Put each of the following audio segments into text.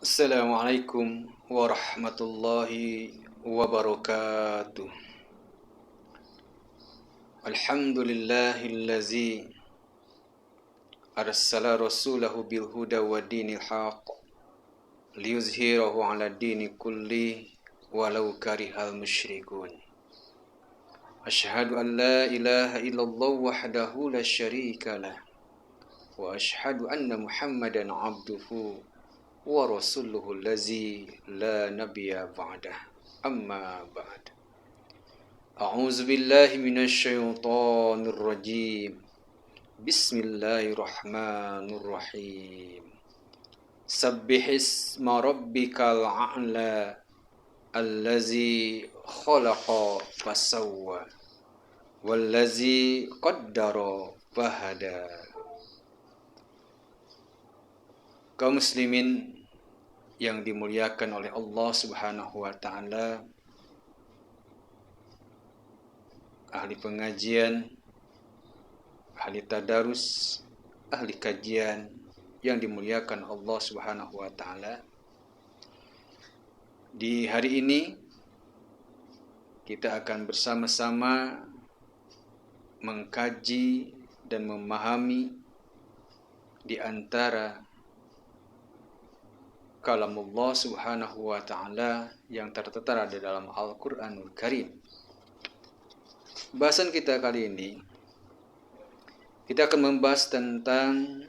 Assalamualaikum warahmatullahi wabarakatuh. Alhamdulillahillazi arsala rasulahu bil huda wa dinil haq liyuzhirahu ala dini kulli walau karihal musyrikun. Asyhadu an la ilaha illallah wahdahu la syarika lah wa asyhadu anna Muhammadan abduhu wa rasuluhu allazi la nabiyya ba'dah. Amma ba'd. A'udzu billahi minasy syaithanir rajim. Bismillahirrahmanirrahim. Sabbihisma rabbikal a'la allazi khalaqa fasawwa wallazi qaddara fahada. Kaum muslimin yang dimuliakan oleh Allah Subhanahu wa taala, ahli pengajian, ahli tadarus, ahli kajian yang dimuliakan Allah Subhanahu wa taala. Di hari ini kita akan bersama-sama mengkaji dan memahami di antara kalamullah Subhanahu wa taala yang tertera di dalam Al-Qur'anul Karim. Bahasan kita kali ini, kita akan membahas tentang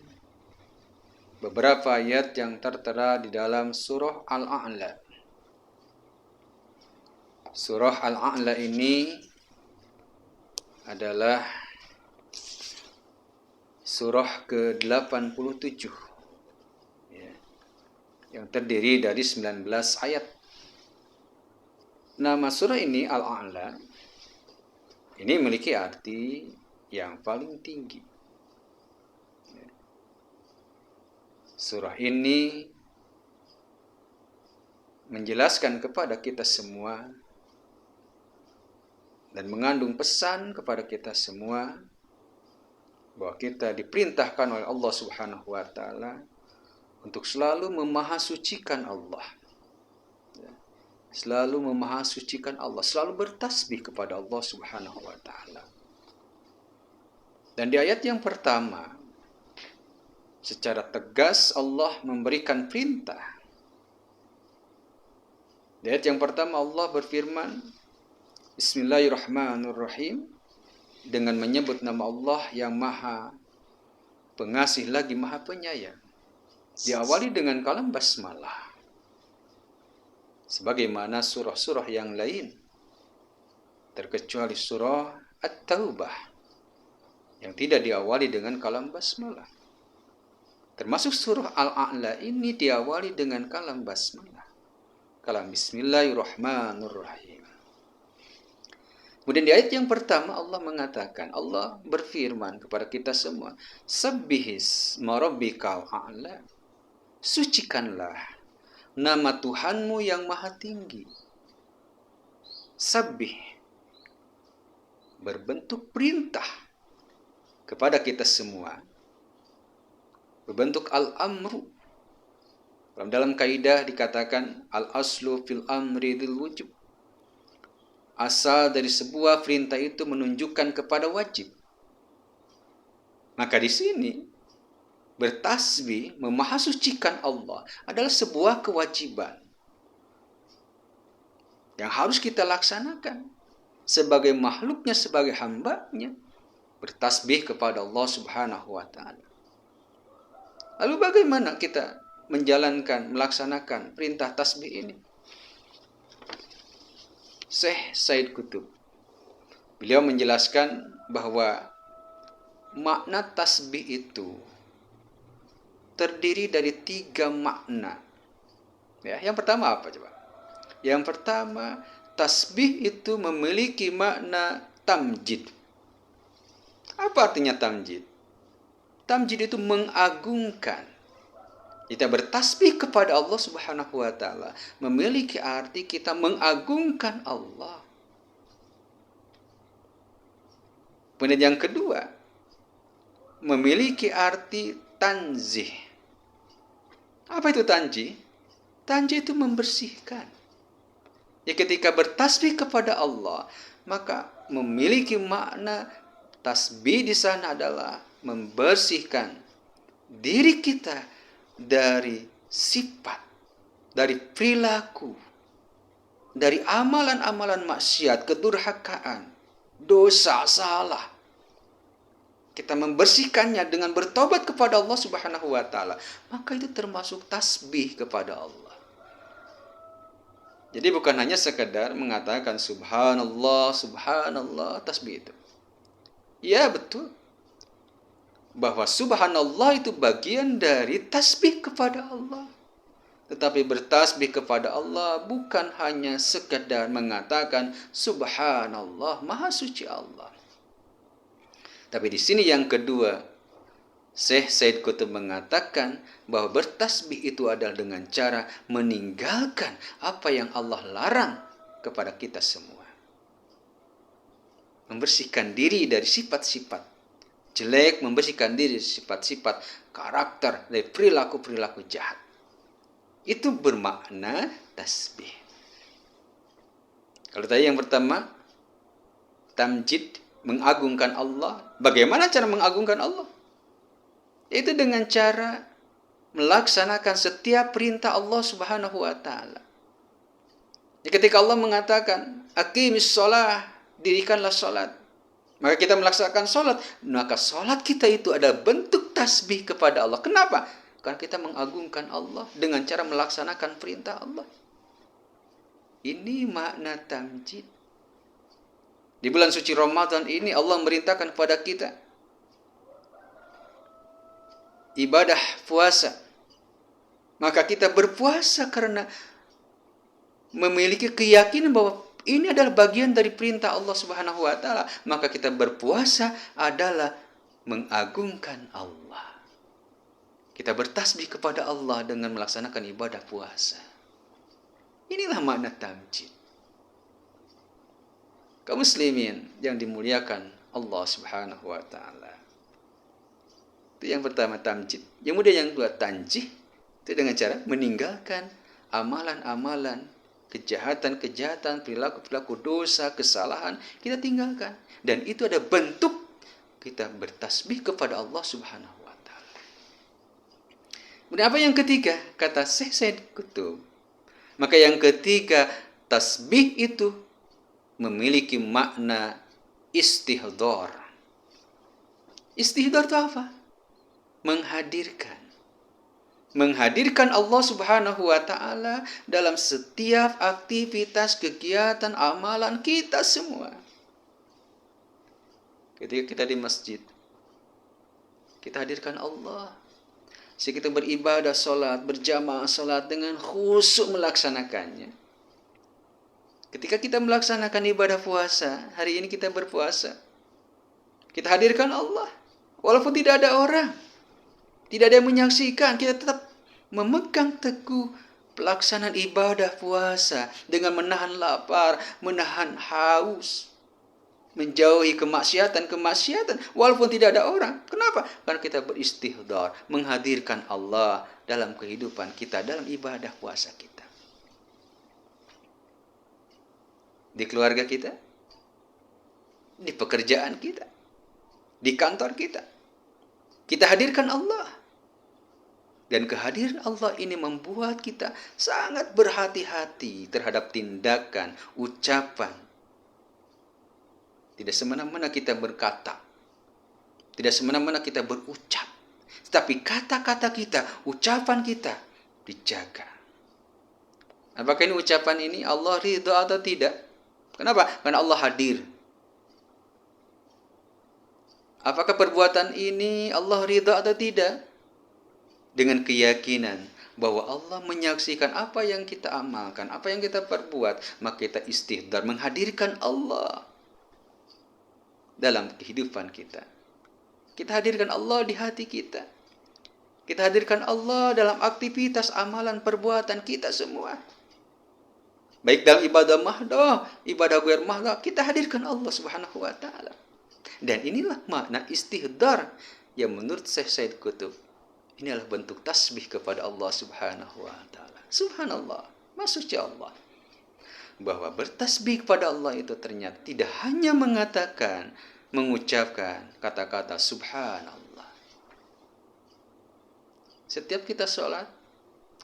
beberapa ayat yang tertera di dalam surah Al-A'la. Surah Al-A'la ini adalah surah ke-87 yang terdiri dari 19 ayat. Nama surah ini Al-A'la ini memiliki arti yang paling tinggi. Surah ini menjelaskan kepada kita semua dan mengandung pesan kepada kita semua bahwa kita diperintahkan oleh Allah Subhanahu wa taala untuk selalu memahasucikan Allah. Selalu memahasucikan Allah, selalu bertasbih kepada Allah Subhanahu wa taala. Dan di ayat yang pertama, secara tegas Allah memberikan perintah. Di ayat yang pertama Allah berfirman, Bismillahirrahmanirrahim, dengan menyebut nama Allah yang Maha Pengasih lagi Maha Penyayang. Diawali dengan kalam basmalah. Sebagaimana surah-surah yang lain, terkecuali surah At-Taubah yang tidak diawali dengan kalam basmalah. Termasuk surah Al-A'la ini diawali dengan kalam basmalah. Kalam Bismillahirrahmanirrahim. Kemudian di ayat yang pertama Allah mengatakan, Allah berfirman kepada kita semua, Sabbihis marabbikal a'la. Sucikanlah nama Tuhanmu yang maha tinggi. Sabbih berbentuk perintah kepada kita semua, berbentuk al-amru. Dalam kaidah dikatakan al-aslu fil amri dzil wujub. Asal dari sebuah perintah itu menunjukkan kepada wajib. Maka di sini bertasbih, memahasucikan Allah adalah sebuah kewajiban yang harus kita laksanakan sebagai makhluknya, sebagai hambanya, bertasbih kepada Allah Subhanahu wa ta'ala. Lalu bagaimana kita menjalankan, melaksanakan perintah tasbih ini? Syekh Said Qutb, beliau menjelaskan bahwa makna tasbih itu terdiri dari 3 makna. Ya, yang pertama apa coba? Yang pertama, tasbih itu memiliki makna tamjid. Apa artinya tamjid? Tamjid itu mengagungkan. Kita bertasbih kepada Allah Subhanahu wa taala memiliki arti kita mengagungkan Allah. Kemudian yang kedua, memiliki arti tanzih. Apa itu tanzih? Tanjih itu membersihkan. Ya, ketika bertasbih kepada Allah, maka memiliki makna tasbih di sana adalah membersihkan diri kita dari sifat, dari perilaku, dari amalan-amalan maksiat, kedurhakaan, dosa, salah. Kita membersihkannya dengan bertobat kepada Allah Subhanahu wa taala, maka itu termasuk tasbih kepada Allah. Jadi bukan hanya sekedar mengatakan subhanallah, subhanallah, tasbih itu. Ya, betul. Bahwa subhanallah itu bagian dari tasbih kepada Allah. Tetapi bertasbih kepada Allah bukan hanya sekedar mengatakan subhanallah, maha suci Allah. Tapi di sini yang kedua, Syekh Said Qutb mengatakan bahwa bertasbih itu adalah dengan cara meninggalkan apa yang Allah larang kepada kita semua. Membersihkan diri dari sifat-sifat jelek, membersihkan diri dari sifat-sifat karakter, dari perilaku-perilaku jahat. Itu bermakna tasbih. Kalau tadi yang pertama, tamjid, mengagungkan Allah. Bagaimana cara mengagungkan Allah? Itu dengan cara melaksanakan setiap perintah Allah Subhanahu wa taala. Ketika Allah mengatakan, "Aqimis shalah", dirikanlah salat. Maka kita melaksanakan salat, maka salat kita itu adalah bentuk tasbih kepada Allah. Kenapa? Karena kita mengagungkan Allah dengan cara melaksanakan perintah Allah. Ini makna tamjid. Di bulan suci Ramadan ini Allah merintahkan kepada kita ibadah puasa. Maka kita berpuasa karena memiliki keyakinan bahwa ini adalah bagian dari perintah Allah Subhanahu wa taala. Maka kita berpuasa adalah mengagungkan Allah. Kita bertasbih kepada Allah dengan melaksanakan ibadah puasa. Inilah makna tamjid. Kaum muslimin yang dimuliakan Allah Subhanahu wa taala. Itu yang pertama, tamjid. Yang kemudian yang kedua, tanjih. Itu dengan cara meninggalkan amalan-amalan, kejahatan-kejahatan, perilaku-perilaku dosa, kesalahan, kita tinggalkan. Dan itu ada bentuk kita bertasbih kepada Allah Subhanahu wa taala. Kemudian apa yang ketiga? Kata Syekh Said Qutb. Maka yang ketiga, tasbih itu memiliki makna istihdar. Istihdar itu apa? Menghadirkan. Menghadirkan Allah Subhanahu wa taala dalam setiap aktivitas, kegiatan, amalan kita semua. Ketika kita di masjid, kita hadirkan Allah. Sehingga kita beribadah salat, berjamaah salat dengan khusyuk melaksanakannya. Ketika kita melaksanakan ibadah puasa, hari ini kita berpuasa, kita hadirkan Allah. Walaupun tidak ada orang, tidak ada yang menyaksikan, kita tetap memegang teguh pelaksanaan ibadah puasa dengan menahan lapar, menahan haus, menjauhi kemaksiatan, walaupun tidak ada orang. Kenapa? Karena kita beristihdar, menghadirkan Allah dalam kehidupan kita, dalam ibadah puasa kita. Di keluarga kita, di pekerjaan kita, di kantor kita. Kita hadirkan Allah. Dan kehadiran Allah ini membuat kita sangat berhati-hati terhadap tindakan, ucapan. Tidak semena-mena kita berkata. Tidak semena-mena kita berucap. Tetapi kata-kata kita, ucapan kita dijaga. Apakah ini ucapan ini Allah ridha atau tidak? Kenapa? Karena Allah hadir. Apakah perbuatan ini Allah ridha atau tidak? Dengan keyakinan bahwa Allah menyaksikan apa yang kita amalkan, apa yang kita perbuat, maka kita istihdar, menghadirkan Allah dalam kehidupan kita. Kita hadirkan Allah di hati kita. Kita hadirkan Allah dalam aktivitas, amalan, perbuatan kita semua. Baik dalam ibadah mahdoh, ibadah ghair mahdoh, kita hadirkan Allah Subhanahu wa taala. Dan inilah makna istihdar yang menurut Syekh Said Qutb Ini adalah bentuk tasbih kepada Allah Subhanahu wa taala. Subhanallah, maha suci Allah. Bahwa bertasbih kepada Allah itu ternyata tidak hanya mengucapkan kata-kata subhanallah. Setiap kita sholat,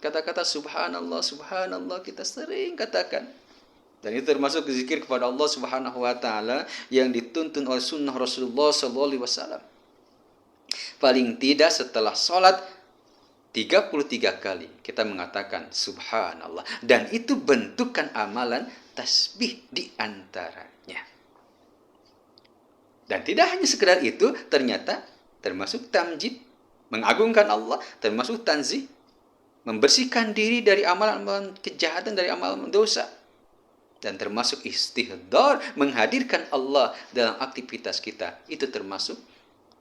kata-kata subhanallah, subhanallah kita sering katakan. Dan itu termasuk zikir kepada Allah Subhanahu wa taala yang dituntun oleh sunnah Rasulullah sallallahu alaihi wasallam. Paling tidak setelah sholat 33 kali kita mengatakan subhanallah. Dan itu bentukan amalan tasbih di antaranya. Dan tidak hanya sekedar itu, ternyata termasuk tamjid, mengagungkan Allah, termasuk tanzih, membersihkan diri dari amalan-amalan kejahatan, dari amalan dosa. Dan termasuk istihdar, menghadirkan Allah dalam aktivitas kita. Itu termasuk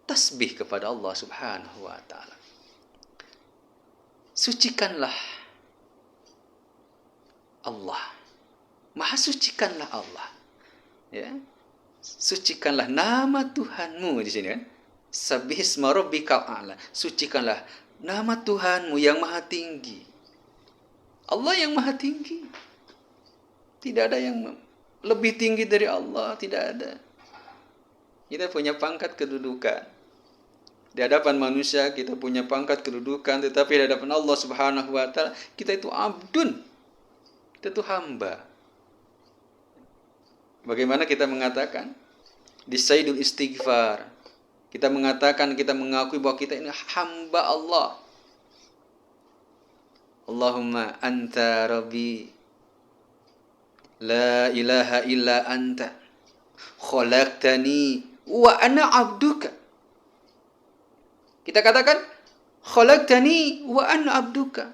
tasbih kepada Allah Subhanahu wa taala. Sucikanlah Allah. Maha sucikanlah Allah. Ya. Sucikanlah nama Tuhanmu di sini kan. Sabbihisma rabbikal a'la. Sucikanlah nama Tuhanmu yang maha tinggi. Allah yang maha tinggi. Tidak ada yang lebih tinggi dari Allah, tidak ada. Kita punya pangkat kedudukan. Di hadapan manusia kita punya pangkat kedudukan, tetapi di hadapan Allah Subhanahu wa taala kita itu abdun. Kita itu hamba. Bagaimana kita mengatakan? Di Sayyidul Istighfar, kita mengatakan, kita mengakui bahwa kita ini hamba Allah. Allahumma anta rabbi la ilaha illa anta khalaqtani wa ana abduka. Kita katakan, khalaqtani wa ana abduka.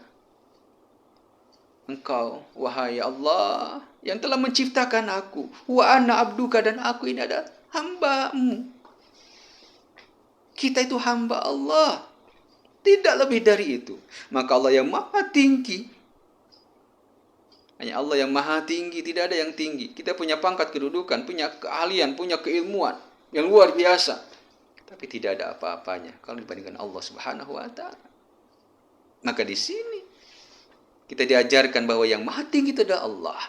Engkau, wahai Allah, yang telah menciptakan aku. Wa ana abduka, dan aku ini adalah hamba-Mu. Kita itu hamba Allah. Tidak lebih dari itu. Maka Allah yang maha tinggi. Hanya Allah yang maha tinggi, tidak ada yang tinggi. Kita punya pangkat kedudukan, punya keahlian, punya keilmuan yang luar biasa. Tapi tidak ada apa-apanya kalau dibandingkan Allah Subhanahu wa taala. Maka di sini kita diajarkan bahwa yang maha tinggi itu adalah Allah.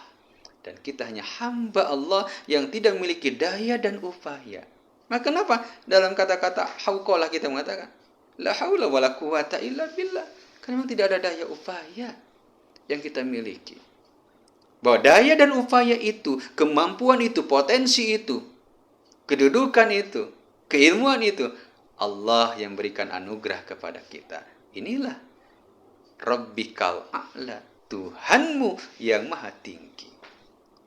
Dan kita hanya hamba Allah yang tidak memiliki daya dan upaya. Maka kenapa dalam kata-kata hauqalah kita mengatakan la haula wala quwata illa billah? Karena memang tidak ada daya upaya yang kita miliki. Bahwa daya dan upaya itu, kemampuan itu, potensi itu, kedudukan itu, keilmuan itu, Allah yang berikan anugerah kepada kita. Inilah Rabbikal a'la, Tuhanmu yang maha tinggi.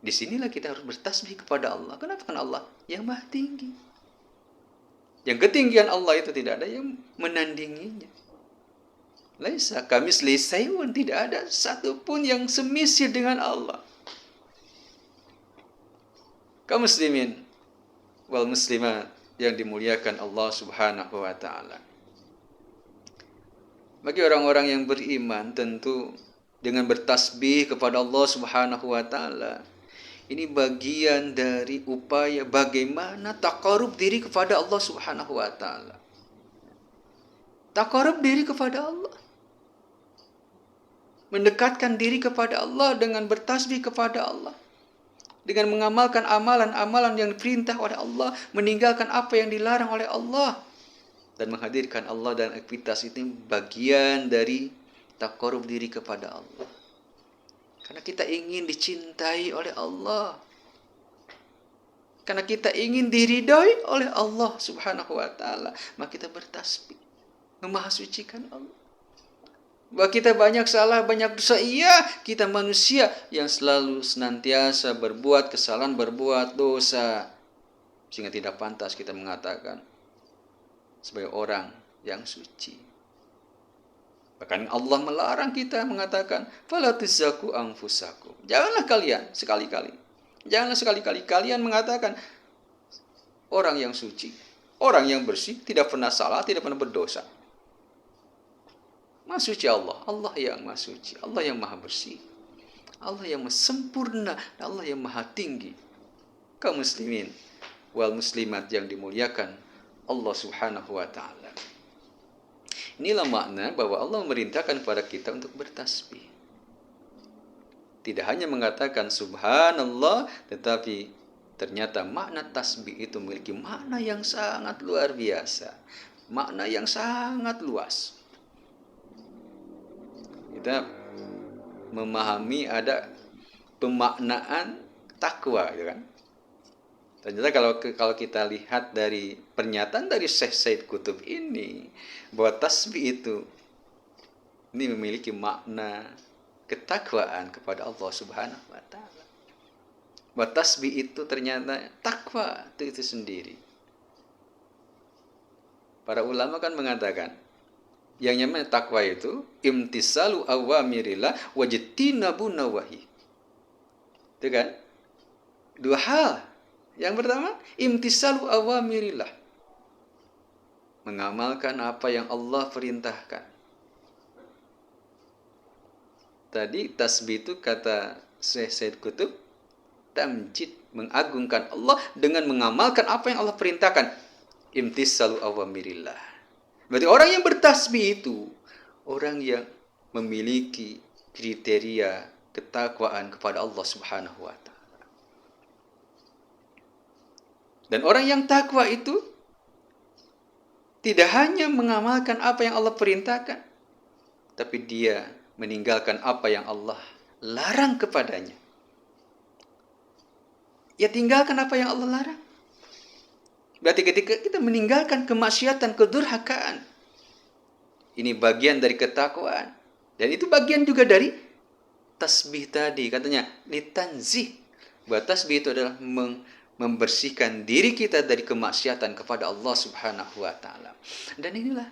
Disinilah kita harus bertasbih kepada Allah. Kenapa? Karena Allah yang maha tinggi. Yang ketinggian Allah itu tidak ada yang menandinginya. Laisa kamitslihi syai'un, tidak ada satupun yang semisal dengan Allah. Kaum muslimin wal muslimat yang dimuliakan Allah Subhanahu wa taala. Bagi orang-orang yang beriman, tentu dengan bertasbih kepada Allah Subhanahu wa taala, ini bagian dari upaya bagaimana taqarrub diri kepada Allah Subhanahu wa taala. Taqarrub diri kepada Allah. Mendekatkan diri kepada Allah dengan bertasbih kepada Allah. Dengan mengamalkan amalan-amalan yang diperintah oleh Allah, meninggalkan apa yang dilarang oleh Allah, dan menghadirkan Allah dalam aktivitas itu bagian dari taqarrub diri kepada Allah. Karena kita ingin dicintai oleh Allah. Karena kita ingin diridhai oleh Allah Subhanahu wa taala, maka kita bertasbih, memahasucikan Allah. Bahwa kita banyak salah, banyak dosa. Iya, kita manusia yang selalu senantiasa berbuat kesalahan, berbuat dosa. Sehingga tidak pantas kita mengatakan sebagai orang yang suci. Bahkan Allah melarang kita mengatakan, "Fala tuzakku anfusakum." Janganlah kalian sekali-kali. Janganlah sekali-kali kalian mengatakan orang yang suci, orang yang bersih, tidak pernah salah, tidak pernah berdosa. Maha suci Allah, Allah yang maha suci, Allah yang maha bersih, Allah yang maha sempurna, Allah yang maha tinggi. Kaum muslimin wal muslimat yang dimuliakan Allah Subhanahu wa taala. Inilah makna bahwa Allah memerintahkan kepada kita untuk bertasbih. Tidak hanya mengatakan subhanallah, tetapi ternyata makna tasbih itu memiliki makna yang sangat luar biasa. Makna yang sangat luas. Kita memahami ada pemaknaan takwa, gitu kan? Ternyata kalau kita lihat dari pernyataan dari Syekh Said Qutb ini, bahwa tasbih itu ini memiliki makna ketakwaan kepada Allah Subhanahu wa taala. Bahwa tasbih itu ternyata takwa itu sendiri. Para ulama kan mengatakan, yang namanya takwa itu imtisalu awamirillah wajtinabu nawahi. Itu kan? Dua hal. Yang pertama, imtisalu awamirillah. Mengamalkan apa yang Allah perintahkan. Tadi tasbih itu kata Syekh Said Qutb, tamjid, mengagungkan Allah dengan mengamalkan apa yang Allah perintahkan. Imtisalu awamirillah. Berarti orang yang bertasbih itu orang yang memiliki kriteria ketakwaan kepada Allah Subhanahu wa taala. Dan orang yang takwa itu tidak hanya mengamalkan apa yang Allah perintahkan, tapi dia meninggalkan apa yang Allah larang kepadanya. Ya, tinggalkan apa yang Allah larang. Berarti ketika kita meninggalkan kemaksiatan, kedurhakaan, ini bagian dari ketakwaan. Dan itu bagian juga dari tasbih tadi. Katanya, litanzih. Bahwa tasbih itu adalah membersihkan diri kita dari kemaksiatan kepada Allah Subhanahu wa taala. Dan inilah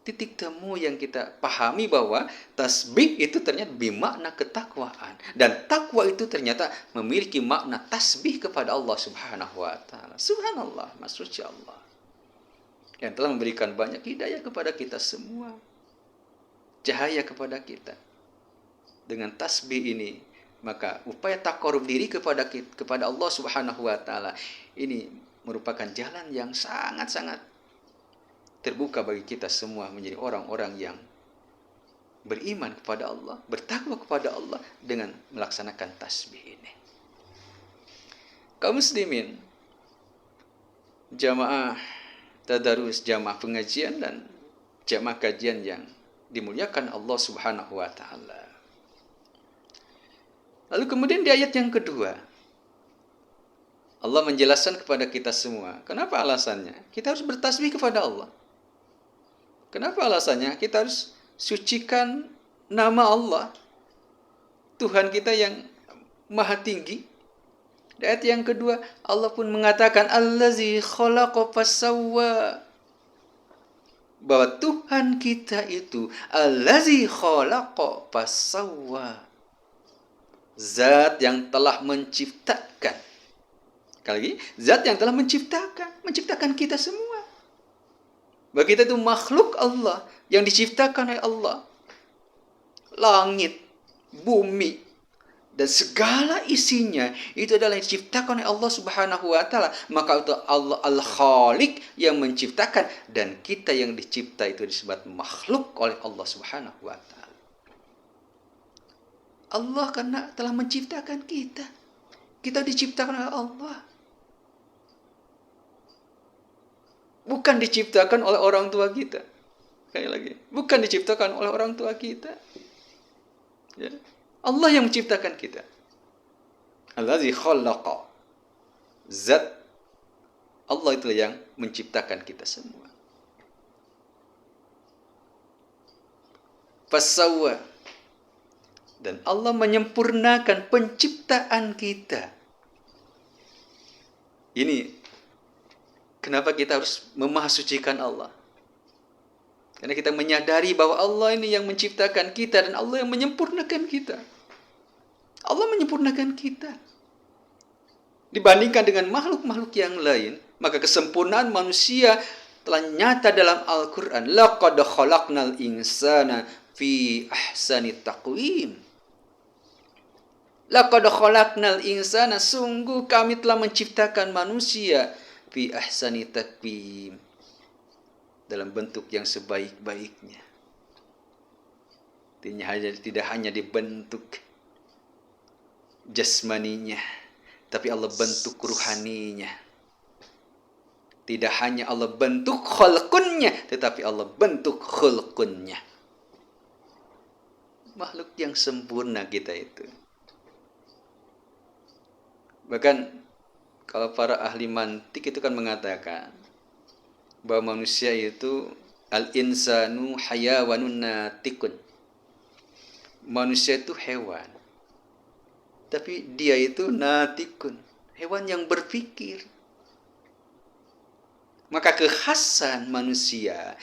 titik temu yang kita pahami bahwa tasbih itu ternyata bermakna ketakwaan, dan takwa itu ternyata memiliki makna tasbih kepada Allah Subhanahu wa taala. Subhanallah, maksudnya Allah yang telah memberikan banyak hidayah kepada kita semua, cahaya kepada kita. Dengan tasbih ini, maka upaya taqarrub diri kepada Allah Subhanahu wa taala ini merupakan jalan yang sangat-sangat terbuka bagi kita semua menjadi orang-orang yang beriman kepada Allah, bertakwa kepada Allah dengan melaksanakan tasbih ini. Kaum muslimin, jamaah tadarus, jamaah pengajian dan jamaah kajian yang dimuliakan Allah Subhanahu wa taala. Lalu kemudian di ayat yang kedua, Allah menjelaskan kepada kita semua. Kenapa alasannya? Kita harus bertasbih kepada Allah. Kenapa alasannya? Kita harus sucikan nama Allah, Tuhan kita yang maha tinggi. Di ayat yang kedua, Allah pun mengatakan, Allazi khalaqa fasawwa. Bahwa Tuhan kita itu, Allazi khalaqa fasawwa. Zat yang telah menciptakan. Sekali lagi, zat yang telah menciptakan kita semua. Bahwa kita itu makhluk Allah yang diciptakan oleh Allah. Langit, bumi, dan segala isinya itu adalah yang diciptakan oleh Allah Subhanahu wa taala. Maka itu Allah Al-Khaliq yang menciptakan, dan kita yang dicipta itu disebut makhluk oleh Allah Subhanahu wa taala. Allah karena telah menciptakan kita. Kita diciptakan oleh Allah. Bukan diciptakan oleh orang tua kita. Sekali lagi, bukan diciptakan oleh orang tua kita. Ya. Allah yang menciptakan kita. Allazi khalaqa. Zat Allah itu yang menciptakan kita semua. Fasawwa. Dan Allah menyempurnakan penciptaan kita. Ini kenapa kita harus memahasucikan Allah. Karena kita menyadari bahwa Allah ini yang menciptakan kita dan Allah yang menyempurnakan kita. Allah menyempurnakan kita. Dibandingkan dengan makhluk-makhluk yang lain, maka kesempurnaan manusia telah nyata dalam Al-Quran. Laqad khalaqnal insana fi ahsani taqwim. Laqad khalaqnal insana, sungguh kami telah menciptakan manusia fi ahsani taqwim, dalam bentuk yang sebaik-baiknya. Tidak hanya dibentuk jasmaninya, tapi Allah bentuk ruhaninya. Tidak hanya Allah bentuk khalqunnya, tetapi Allah bentuk khulqunnya. Makhluk yang sempurna kita itu. Bahkan kalau para ahli mantik itu kan mengatakan bahwa manusia itu al-insanu hayawanun natikun. Manusia itu hewan. Tapi dia itu natikun, hewan yang berpikir. Maka kekhasan manusia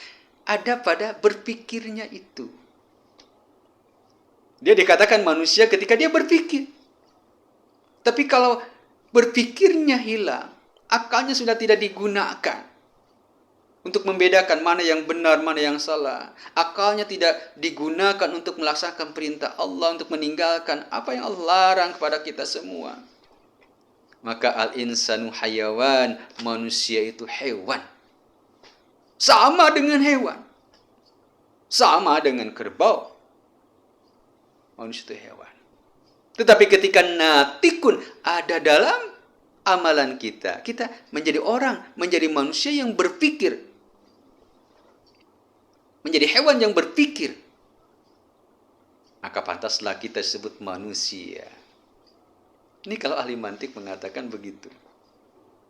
ada pada berpikirnya itu. Dia dikatakan manusia ketika dia berpikir. Tapi kalau berpikirnya hilang, akalnya sudah tidak digunakan untuk membedakan mana yang benar, mana yang salah. Akalnya tidak digunakan untuk melaksanakan perintah Allah, untuk meninggalkan apa yang Allah larang kepada kita semua. Maka al-insanu hayawan, manusia itu hewan. Sama dengan hewan. Sama dengan kerbau. Manusia itu hewan. Tetapi ketika natikun ada dalam amalan kita, kita menjadi orang, menjadi manusia yang berpikir. Menjadi hewan yang berpikir. Maka pantaslah kita sebut manusia. Ini kalau ahli mantik mengatakan begitu.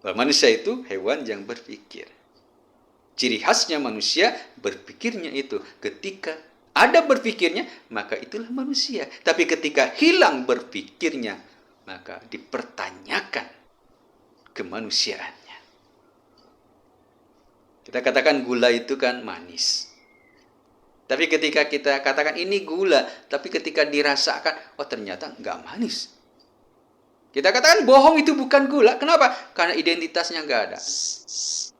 Bahwa manusia itu hewan yang berpikir. Ciri khasnya manusia berpikirnya itu. Ketika ada berpikirnya, maka itulah manusia. Tapi ketika hilang berpikirnya, maka dipertanyakan kemanusiaannya. Kita katakan gula itu kan manis. Tapi ketika kita katakan ini gula, tapi ketika dirasakan, oh ternyata nggak manis. Kita katakan bohong itu bukan gula. Kenapa? Karena identitasnya nggak ada.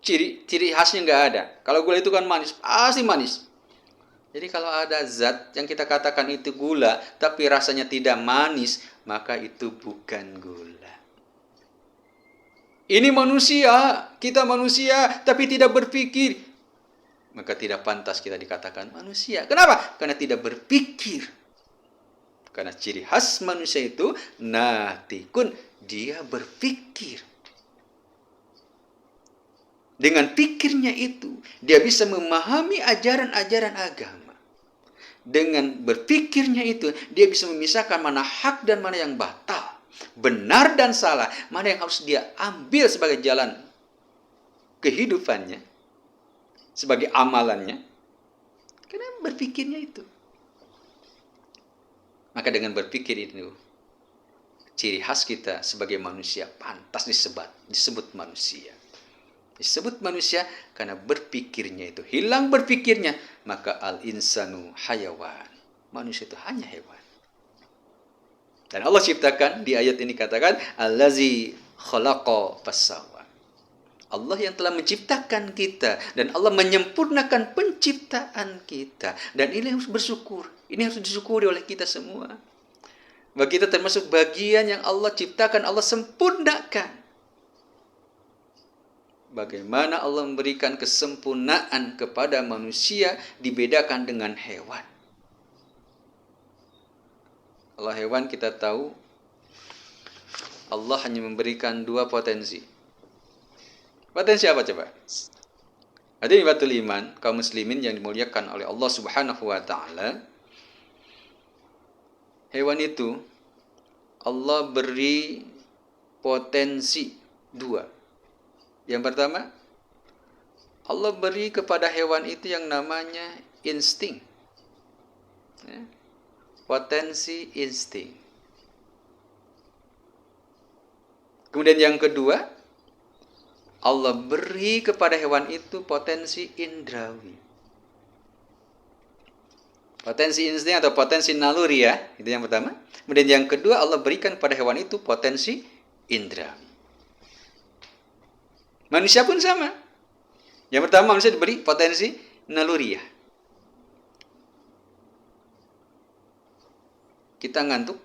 Ciri khasnya nggak ada. Kalau gula itu kan manis, pasti manis. Jadi kalau ada zat yang kita katakan itu gula, tapi rasanya tidak manis, maka itu bukan gula. Ini manusia, kita manusia, tapi tidak berpikir. Maka tidak pantas kita dikatakan manusia. Kenapa? Karena tidak berpikir. Karena ciri khas manusia itu natikun, dia berpikir. Dengan pikirnya itu, dia bisa memahami ajaran-ajaran agama. Dengan berpikirnya itu, dia bisa memisahkan mana hak dan mana yang batal. Benar dan salah, mana yang harus dia ambil sebagai jalan kehidupannya, sebagai amalannya. Karena berpikirnya itu. Maka dengan berpikir itu, ciri khas kita sebagai manusia pantas disebut manusia. Disebut manusia karena berpikirnya itu. Hilang berpikirnya, maka al-insanu hayawan. Manusia itu hanya hewan. Dan Allah ciptakan, di ayat ini katakan, allazi khalaqa fassawa. Allah yang telah menciptakan kita. Dan Allah menyempurnakan penciptaan kita. Dan ini harus bersyukur. Ini harus disyukuri oleh kita semua. Bahwa kita termasuk bagian yang Allah ciptakan, Allah sempurnakan. Bagaimana Allah memberikan kesempurnaan kepada manusia dibedakan dengan hewan. Kalau hewan kita tahu, Allah hanya memberikan 2 potensi. Potensi apa coba? Hadirin batul iman, kaum muslimin yang dimuliakan oleh Allah Subhanahu wa taala. Hewan itu Allah beri potensi 2. Yang pertama, Allah beri kepada hewan itu yang namanya insting. Ya. Potensi insting. Kemudian yang kedua, Allah beri kepada hewan itu potensi indrawi. Potensi insting atau potensi naluri ya, itu yang pertama. Kemudian yang kedua, Allah berikan kepada hewan itu potensi indrawi. Manusia pun sama. Yang pertama manusia diberi potensi naluriah. Kita ngantuk,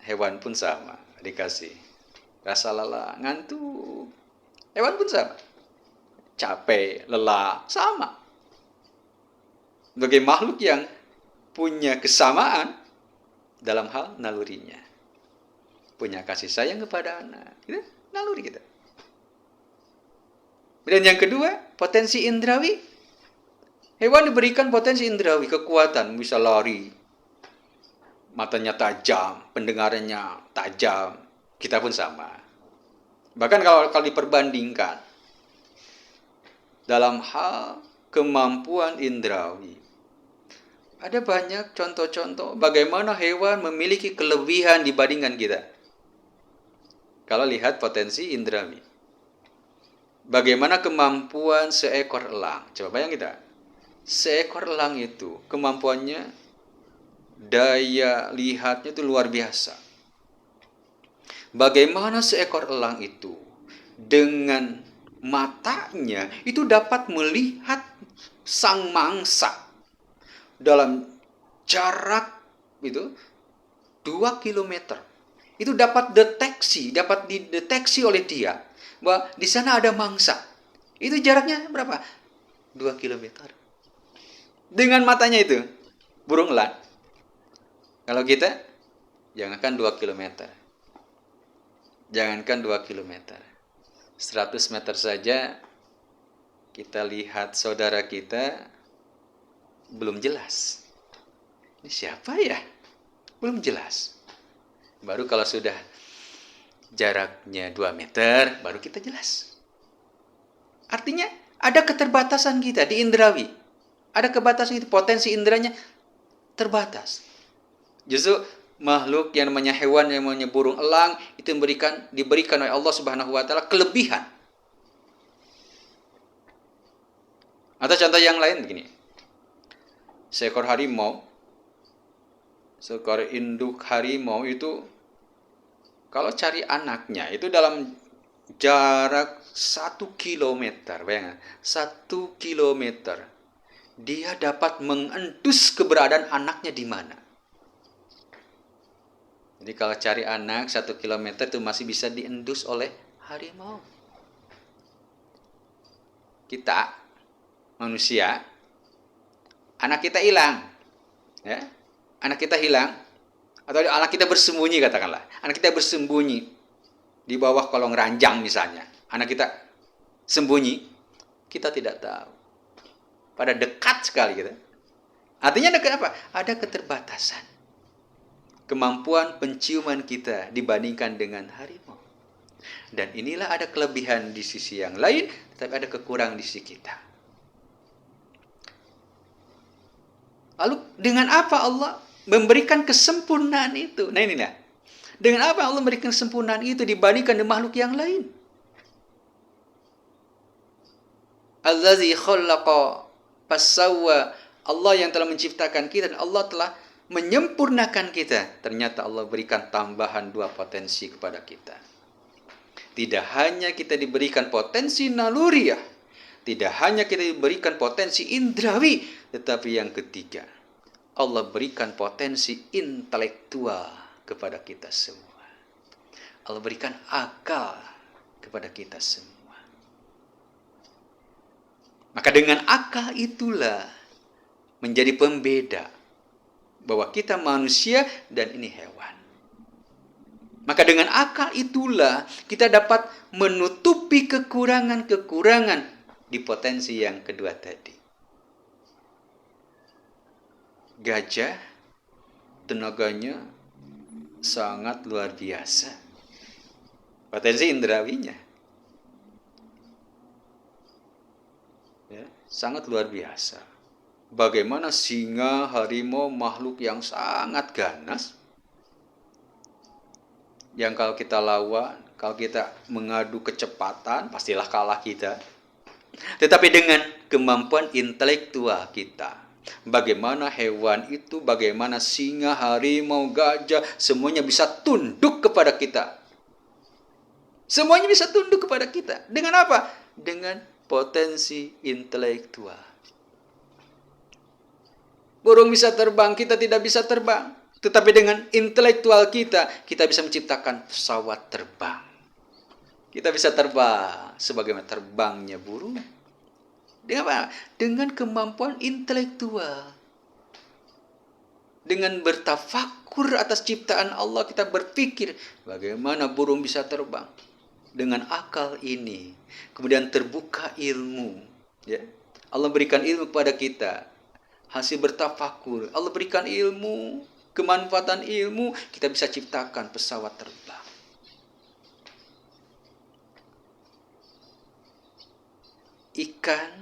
hewan pun sama, dikasih rasa lelah, ngantuk, hewan pun sama. capek, lelah, sama. Sebagai makhluk yang punya kesamaan dalam hal nalurinya. Punya kasih sayang kepada anak. Itu naluri kita. Dan yang kedua, potensi indrawi. Hewan diberikan potensi indrawi, kekuatan, bisa lari. Matanya tajam, pendengarannya tajam. Kita pun sama. Bahkan kalau diperbandingkan dalam hal kemampuan indrawi, ada banyak contoh-contoh bagaimana hewan memiliki kelebihan dibandingkan kita. Kalau lihat potensi indrawi. Bagaimana kemampuan seekor elang. Coba bayang kita. Seekor elang itu kemampuannya, daya lihatnya itu luar biasa. Bagaimana seekor elang itu dengan matanya itu dapat melihat sang mangsa dalam jarak itu 2 kilometer. Itu dapat dideteksi oleh dia bahwa di sana ada mangsa. Itu jaraknya berapa? 2 kilometer. Dengan matanya itu, burung elang. Kalau kita, jangankan 2 kilometer. Jangankan 2 kilometer. 100 meter saja kita lihat saudara kita belum jelas. Ini siapa ya? Belum jelas. Baru kalau sudah jaraknya 2 meter, baru kita jelas. Artinya ada keterbatasan kita di indrawi. Ada kebatasan itu, potensi indranya terbatas. Justru makhluk yang namanya hewan, yang namanya burung elang, itu diberikan oleh Allah Subhanahu wa taala kelebihan. Atau contoh yang lain begini. Seekor induk harimau itu kalau cari anaknya itu dalam jarak 1 kilometer, bayangkan, 1 kilometer. Dia dapat mengendus keberadaan anaknya di mana. Jadi kalau cari anak 1 kilometer itu masih bisa diendus oleh harimau. Kita, manusia, anak kita hilang. Ya, anak kita hilang. Atau anak kita bersembunyi, katakanlah. Anak kita bersembunyi di bawah kolong ranjang misalnya. Anak kita sembunyi, kita tidak tahu. Pada dekat sekali kita. Artinya ada apa? Ada keterbatasan. Kemampuan penciuman kita dibandingkan dengan harimau. Dan inilah ada kelebihan di sisi yang lain, tetapi ada kekurangan di sisi kita. Lalu dengan apa Allah memberikan kesempurnaan itu? Nah ini. Dengan apa Allah memberikan kesempurnaan itu dibandingkan dengan makhluk yang lain? Allazi khallaqa fasawwa. Allah yang telah menciptakan kita dan Allah telah menyempurnakan kita. Ternyata Allah berikan tambahan 2 potensi kepada kita. Tidak hanya kita diberikan potensi naluriah, tidak hanya kita diberikan potensi indrawi, tetapi yang ketiga, Allah berikan potensi intelektual kepada kita semua. Allah berikan akal kepada kita semua. Maka dengan akal itulah menjadi pembeda bahwa kita manusia dan ini hewan. Maka dengan akal itulah kita dapat menutupi kekurangan-kekurangan di potensi yang kedua tadi. Gajah tenaganya sangat luar biasa. Potensi indrawinya. Ya, sangat luar biasa. Bagaimana singa, harimau, makhluk yang sangat ganas, yang kalau kita lawan, kalau kita mengadu kecepatan, pastilah kalah kita. Tetapi dengan kemampuan intelektual kita, bagaimana hewan itu, bagaimana singa, harimau, gajah, semuanya bisa tunduk kepada kita. Semuanya bisa tunduk kepada kita. Dengan apa? Dengan potensi intelektual. Burung bisa terbang, kita tidak bisa terbang. Tetapi dengan intelektual kita bisa menciptakan pesawat terbang. Kita bisa terbang sebagaimana terbangnya burung. Dengan apa? Dengan kemampuan intelektual. Dengan bertafakur atas ciptaan Allah, kita berpikir bagaimana burung bisa terbang. Dengan akal ini, kemudian terbuka ilmu. Ya. Allah berikan ilmu kepada kita. Hasil bertafakur, Allah berikan ilmu, kemanfaatan ilmu, kita bisa ciptakan pesawat terbang. Ikan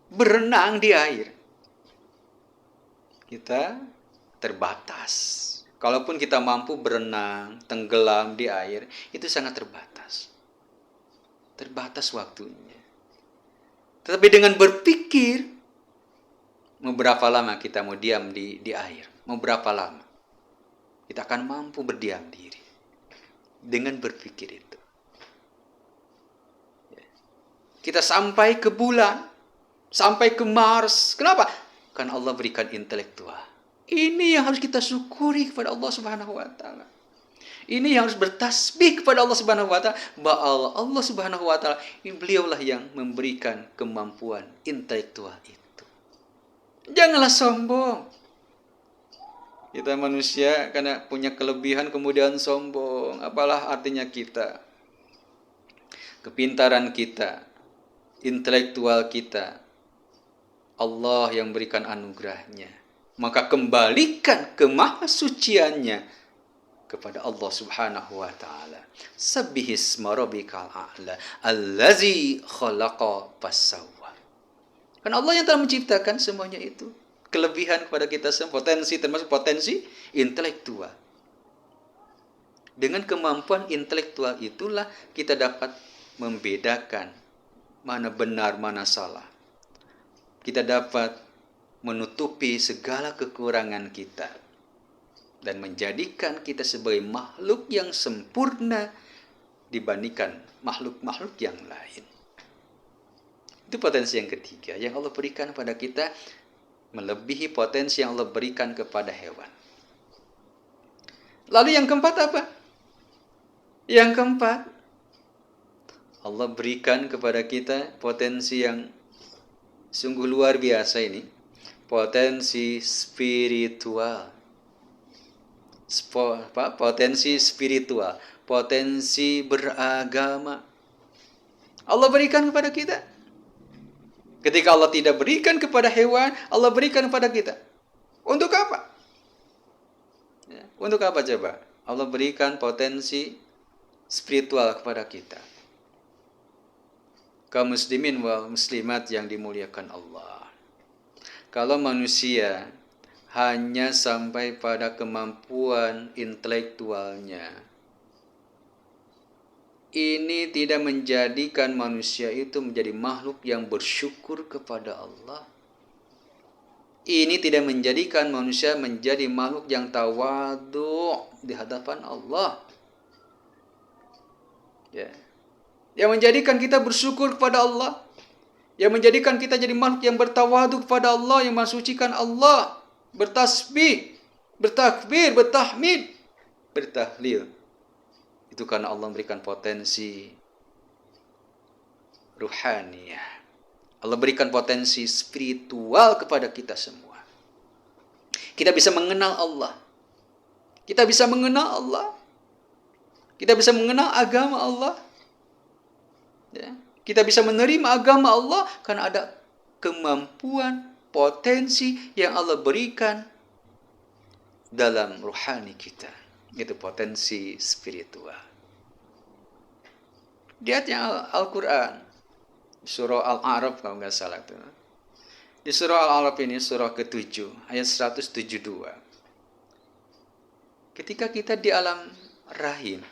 berenang di air. Kita terbatas. Kalaupun kita mampu berenang, tenggelam di air, itu sangat terbatas. Terbatas waktunya. Tetapi dengan berpikir, mau berapa lama kita mau diam di air? Mau berapa lama? Kita akan mampu berdiam diri. Dengan berpikir itu. Kita sampai ke bulan, sampai ke Mars. Kenapa? Karena Allah berikan intelektual. Ini yang harus kita syukuri kepada Allah Subhanahu wa taala. Ini yang harus bertasbih kepada Allah Subhanahu wa taala. Bahwa Allah Subhanahu wa taala, beliaulah yang memberikan kemampuan intelektual itu. Janganlah sombong. Kita manusia karena punya kelebihan kemudian sombong. Apalah artinya kita? Kepintaran kita, intelektual kita, Allah yang berikan anugerahnya. Maka kembalikan kemahasuciannya kepada Allah Subhanahu wa taala. Sabbihisma rabbikal a'la allazi khalaqa fassawwa. Karena Allah yang telah menciptakan semuanya itu. Kelebihan kepada kita semua, potensi, termasuk potensi intelektual. Dengan kemampuan intelektual itulah kita dapat membedakan mana benar, mana salah. Kita dapat menutupi segala kekurangan kita dan menjadikan kita sebagai makhluk yang sempurna dibandingkan makhluk-makhluk yang lain. Itu potensi yang ketiga yang Allah berikan pada kita, melebihi potensi yang Allah berikan kepada hewan. Lalu yang keempat apa? Yang keempat, Allah berikan kepada kita potensi yang sungguh luar biasa ini. Potensi spiritual. Potensi spiritual. Potensi beragama. Allah berikan kepada kita. Ketika Allah tidak berikan kepada hewan, Allah berikan kepada kita. Untuk apa? Ya, untuk apa coba? Allah berikan potensi spiritual kepada kita. Kaum muslimin wal muslimat yang dimuliakan Allah. Kalau manusia hanya sampai pada kemampuan intelektualnya, ini tidak menjadikan manusia itu menjadi makhluk yang bersyukur kepada Allah. Ini tidak menjadikan manusia menjadi makhluk yang tawadhu di hadapan Allah. Ya. Yang menjadikan kita bersyukur kepada Allah. Yang menjadikan kita jadi makhluk yang bertawadhu kepada Allah, yang mensucikan Allah, bertasbih, bertakbir, bertahmid, bertahlil. Itu karena Allah memberikan potensi ruhaniyah. Allah berikan potensi spiritual kepada kita semua. Kita bisa mengenal Allah. Kita bisa mengenal Allah. Kita bisa mengenal agama Allah. Ya. Kita bisa menerima agama Allah karena ada kemampuan, potensi yang Allah berikan dalam ruhani kita. Itu potensi spiritual. Lihatnya Al-Quran. Surah Al-A'raf kalau nggak salah itu. Di surah Al-A'raf ini surah ke-7 ayat 172. Ketika kita di alam rahim.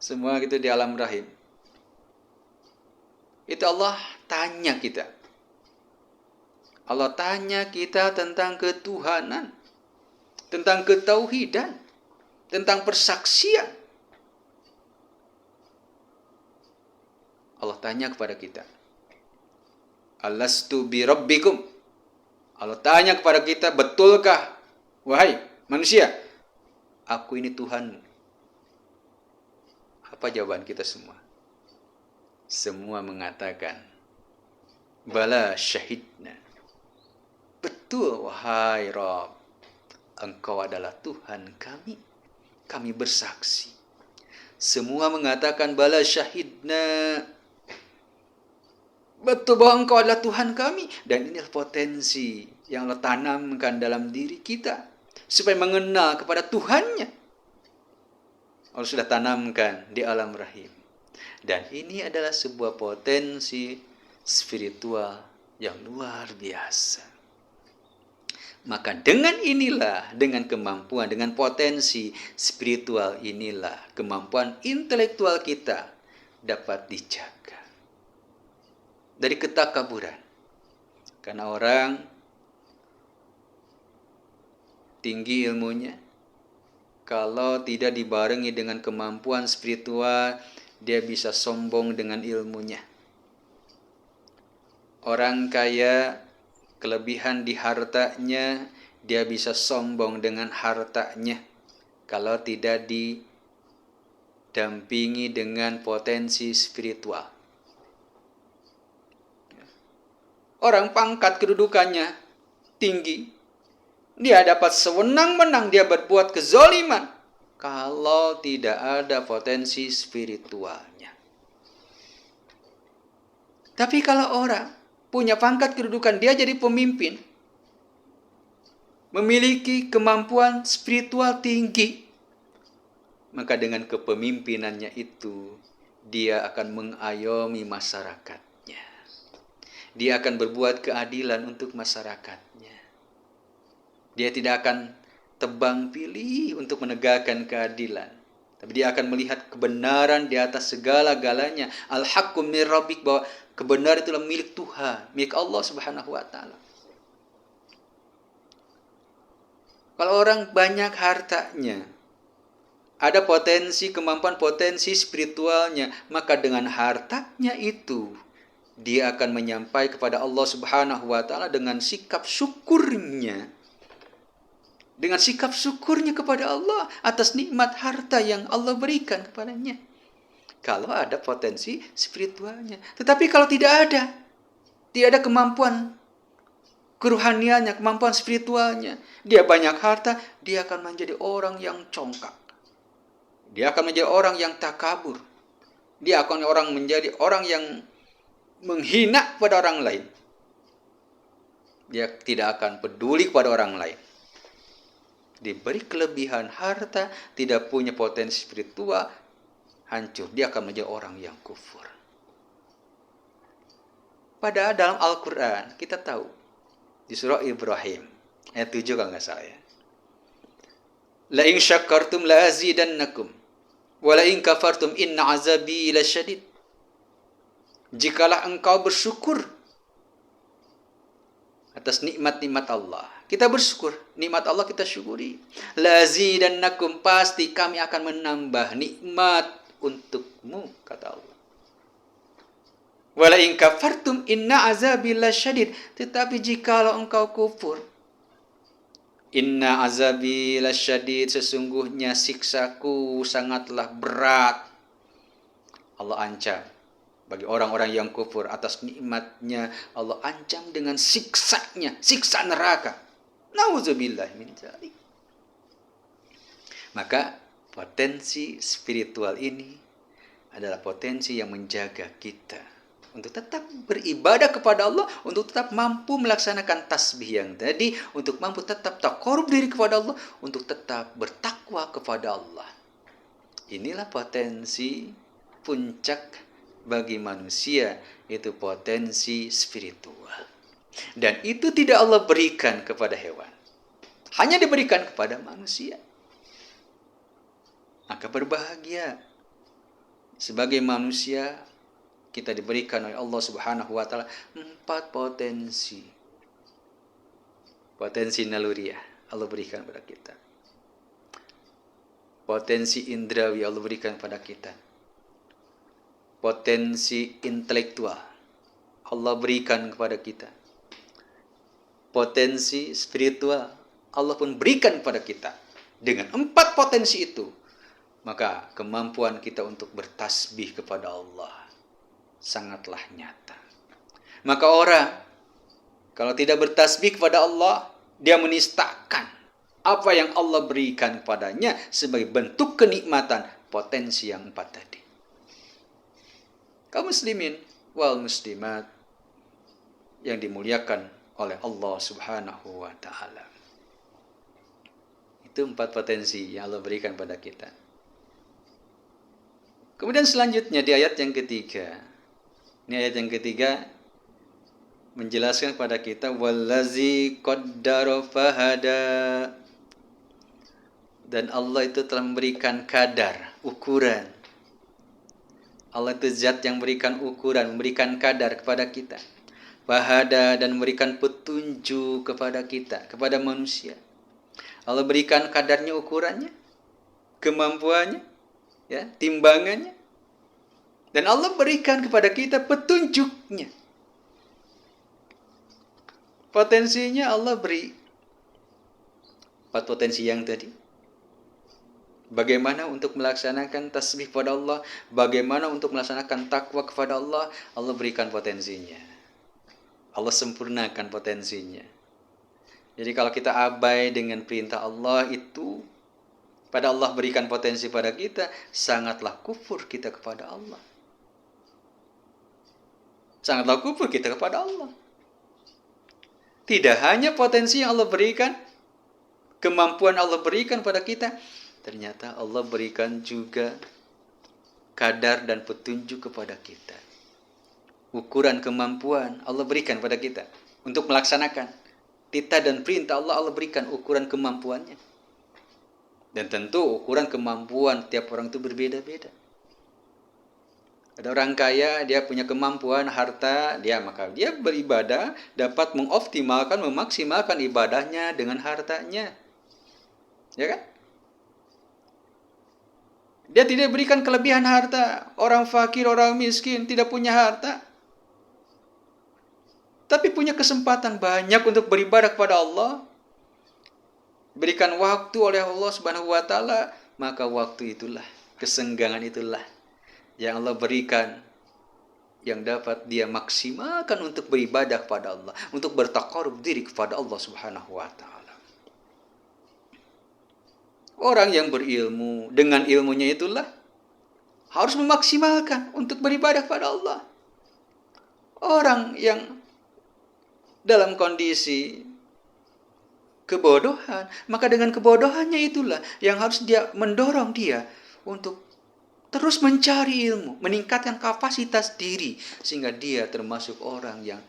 Semua gitu di alam rahim. Itu Allah tanya kita. Allah tanya kita tentang ketuhanan. Tentang ketauhidan. Tentang persaksian. Allah tanya kepada kita. Alastu bi rabbikum. Allah tanya kepada kita, betulkah wahai manusia, aku ini Tuhanmu? Apa jawaban kita semua? Semua mengatakan, bala syahidna. Betul wahai Rabb, Engkau adalah Tuhan kami. Kami bersaksi. Semua mengatakan bala syahidna. Betul bahwa Engkau adalah Tuhan kami. Dan inilah potensi yang Allah tanamkan dalam diri kita. Supaya mengenal kepada Tuhannya. Allah sudah tanamkan di alam rahim. Dan ini adalah sebuah potensi spiritual yang luar biasa. Maka dengan inilah, dengan kemampuan, dengan potensi spiritual inilah, kemampuan intelektual kita dapat dijaga dari ketakaburan. Karena orang tinggi ilmunya, kalau tidak dibarengi dengan kemampuan spiritual, dia bisa sombong dengan ilmunya. Orang kaya, kelebihan di hartanya, dia bisa sombong dengan hartanya kalau tidak didampingi dengan potensi spiritual. Orang pangkat kedudukannya tinggi, dia dapat sewenang-wenang dia berbuat kezaliman kalau tidak ada potensi spiritualnya. Tapi kalau orang punya pangkat kedudukan, dia jadi pemimpin, memiliki kemampuan spiritual tinggi, maka dengan kepemimpinannya itu, dia akan mengayomi masyarakatnya. Dia akan berbuat keadilan untuk masyarakatnya. Dia tidak akan tebang pilih untuk menegakkan keadilan. Tapi dia akan melihat kebenaran di atas segala-galanya. Al-haqqu min rabbik, bahwa kebenaran itulah milik Tuhan, milik Allah Subhanahu wa taala. Kalau orang banyak hartanya, ada potensi, kemampuan potensi spiritualnya, maka dengan hartanya itu dia akan menyampaikan kepada Allah Subhanahu wa taala dengan sikap syukurnya. Dengan sikap syukurnya kepada Allah atas nikmat harta yang Allah berikan kepadanya. Kalau ada potensi spiritualnya. Tetapi kalau tidak ada kemampuan keruhaniannya, kemampuan spiritualnya, dia banyak harta, dia akan menjadi orang yang congkak. Dia akan menjadi orang yang takabur. Dia akan menjadi orang yang menghina pada orang lain. Dia tidak akan peduli kepada orang lain. Diberi kelebihan harta, tidak punya potensi spiritual, hancur. Dia akan menjadi orang yang kufur. Padahal dalam Al-Quran kita tahu, di surah Ibrahim ayat 7 kalau nggak salah ya, la in syakartum la azidannakum wa la in kafartum inna azabi lasyadid. Jikalah engkau bersyukur atas nikmat-nikmat Allah, kita bersyukur, nikmat Allah kita syukuri. Lazidannakum, pasti kami akan menambah nikmat untukmu, kata Allah. Wala in kafartum inna azabi lasyadid, tetapi jikalau engkau kufur, inna azabi lasyadid, sesungguhnya siksaku sangatlah berat. Allah ancam bagi orang-orang yang kufur atas nikmatnya, Allah ancam dengan siksanya, siksa neraka. Nauzubillah min dzalik. Maka potensi spiritual ini adalah potensi yang menjaga kita untuk tetap beribadah kepada Allah, untuk tetap mampu melaksanakan tasbih yang tadi, untuk mampu tetap taqarrub diri kepada Allah, untuk tetap bertakwa kepada Allah. Inilah potensi puncak bagi manusia, itu potensi spiritual. Dan itu tidak Allah berikan kepada hewan, hanya diberikan kepada manusia. Maka berbahagia sebagai manusia, kita diberikan oleh Allah Subhanahu wa taala 4 potensi. Potensi naluriah Allah berikan kepada kita. Potensi indrawi Allah berikan kepada kita. Potensi intelektual Allah berikan kepada kita. Potensi spiritual Allah pun berikan kepada kita. Dengan 4 potensi itu, maka kemampuan kita untuk bertasbih kepada Allah sangatlah nyata. Maka orang kalau tidak bertasbih kepada Allah, dia menistakan apa yang Allah berikan kepadanya sebagai bentuk kenikmatan potensi yang 4 tadi. Kaum muslimin wal muslimat yang dimuliakan oleh Allah Subhanahu wa taala. Itu 4 potensi yang Allah berikan pada kita. Kemudian selanjutnya di ayat yang ketiga. Ini ayat yang ketiga menjelaskan kepada kita wallazi qaddara fahada. Dan Allah itu telah memberikan kadar, ukuran. Allah itu zat yang memberikan ukuran, memberikan kadar kepada kita. Fahada, dan memberikan petunjuk kepada kita, kepada manusia. Allah berikan kadarnya, ukurannya, kemampuannya, ya, timbangannya. Dan Allah berikan kepada kita petunjuknya. Potensinya Allah beri 4 potensi yang tadi. Bagaimana untuk melaksanakan tasbih kepada Allah, bagaimana untuk melaksanakan takwa kepada Allah, Allah berikan potensinya. Allah sempurnakan potensinya. Jadi kalau kita abai dengan perintah Allah itu, pada Allah berikan potensi pada kita, sangatlah kufur kita kepada Allah. Sangatlah kufur kita kepada Allah. Tidak hanya potensi yang Allah berikan, kemampuan Allah berikan pada kita, ternyata Allah berikan juga kadar dan petunjuk kepada kita. Ukuran kemampuan Allah berikan pada kita untuk melaksanakan titah dan perintah Allah. Allah berikan ukuran kemampuannya. Dan tentu ukuran kemampuan tiap orang itu berbeda-beda. Ada orang kaya, dia punya kemampuan harta, maka dia beribadah dapat mengoptimalkan, memaksimalkan ibadahnya dengan hartanya. Ya kan? Dia tidak berikan kelebihan harta. Orang fakir, orang miskin, tidak punya harta, tapi punya kesempatan banyak untuk beribadah kepada Allah. Berikan waktu oleh Allah Subhanahu wa taala, maka waktu itulah, kesenggangan itulah yang Allah berikan, yang dapat dia maksimalkan untuk beribadah kepada Allah, untuk bertaqarrub diri kepada Allah Subhanahu wa taala. Orang yang berilmu, dengan ilmunya itulah harus memaksimalkan untuk beribadah kepada Allah. Orang yang dalam kondisi kebodohan, maka dengan kebodohannya itulah yang harus dia mendorong dia untuk terus mencari ilmu, meningkatkan kapasitas diri, sehingga dia termasuk orang yang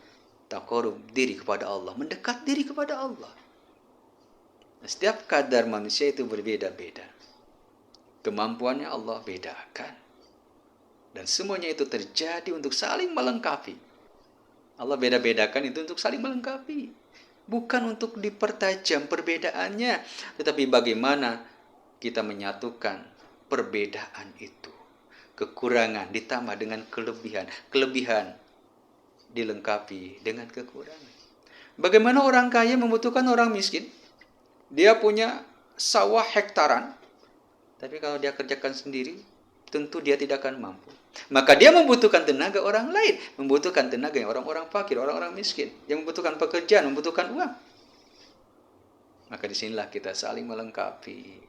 taqarrub diri kepada Allah, mendekat diri kepada Allah. Setiap kadar manusia itu berbeda-beda. Kemampuannya Allah bedakan. Dan semuanya itu terjadi untuk saling melengkapi. Allah beda-bedakan itu untuk saling melengkapi. Bukan untuk dipertajam perbedaannya. Tetapi bagaimana kita menyatukan perbedaan itu. Kekurangan ditambah dengan kelebihan. Kelebihan dilengkapi dengan kekurangan. Bagaimana orang kaya membutuhkan orang miskin? Dia punya sawah hektaran, tapi kalau dia kerjakan sendiri, tentu dia tidak akan mampu. Maka dia membutuhkan tenaga orang lain, membutuhkan tenaga yang orang-orang fakir, orang-orang miskin, yang membutuhkan pekerjaan, membutuhkan uang. Maka disinilah kita saling melengkapi.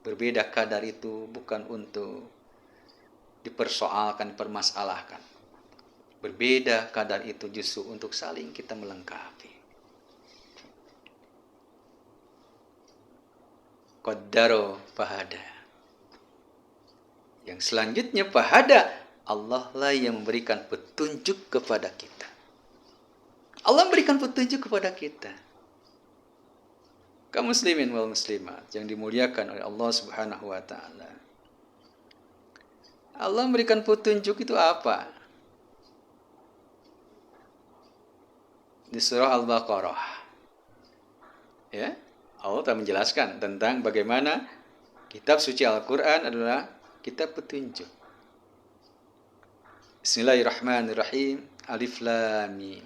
Berbeda kadar itu bukan untuk dipersoalkan, dipermasalahkan. Berbeda kadar itu justru untuk saling kita melengkapi. Qaddaro fahada. Yang selanjutnya fahada, Allah lah yang memberikan petunjuk kepada kita. Allah memberikan petunjuk kepada kita. Kaum muslimin wal muslimat yang dimuliakan oleh Allah Subhanahu wa taala. Allah memberikan petunjuk itu apa? Di surah Al-Baqarah. Ya. Allah telah menjelaskan tentang bagaimana kitab suci Al-Quran adalah kitab petunjuk. Bismillahirrahmanirrahim. Alif Lam Mim.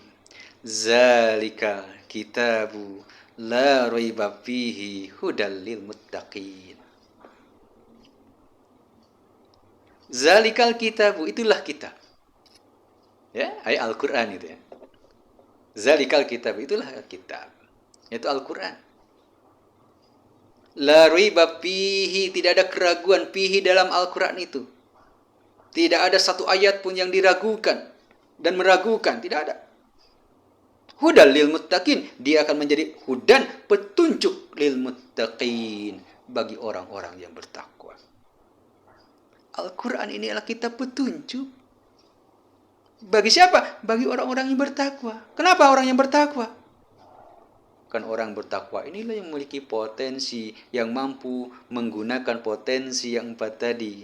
Zalikal kitabu la raiba fihi hudal lil muttaqin. Zalikal kitabu, itulah kitab. Ya, ayat Al-Qur'an itu ya. Zalikal kitab, itulah kitab. Itu Al-Qur'an. La riba fihi, tidak ada keraguan fihi dalam Al-Qur'an itu. Tidak ada satu ayat pun yang diragukan dan meragukan, tidak ada. Hudal lil muttaqin, dia akan menjadi hudan, petunjuk lil muttaqin, bagi orang-orang yang bertakwa. Al-Quran ini adalah kitab petunjuk. Bagi siapa? Bagi orang-orang yang bertakwa. Kenapa orang yang bertakwa? Kan orang bertakwa inilah yang memiliki potensi, yang mampu menggunakan potensi yang 4 tadi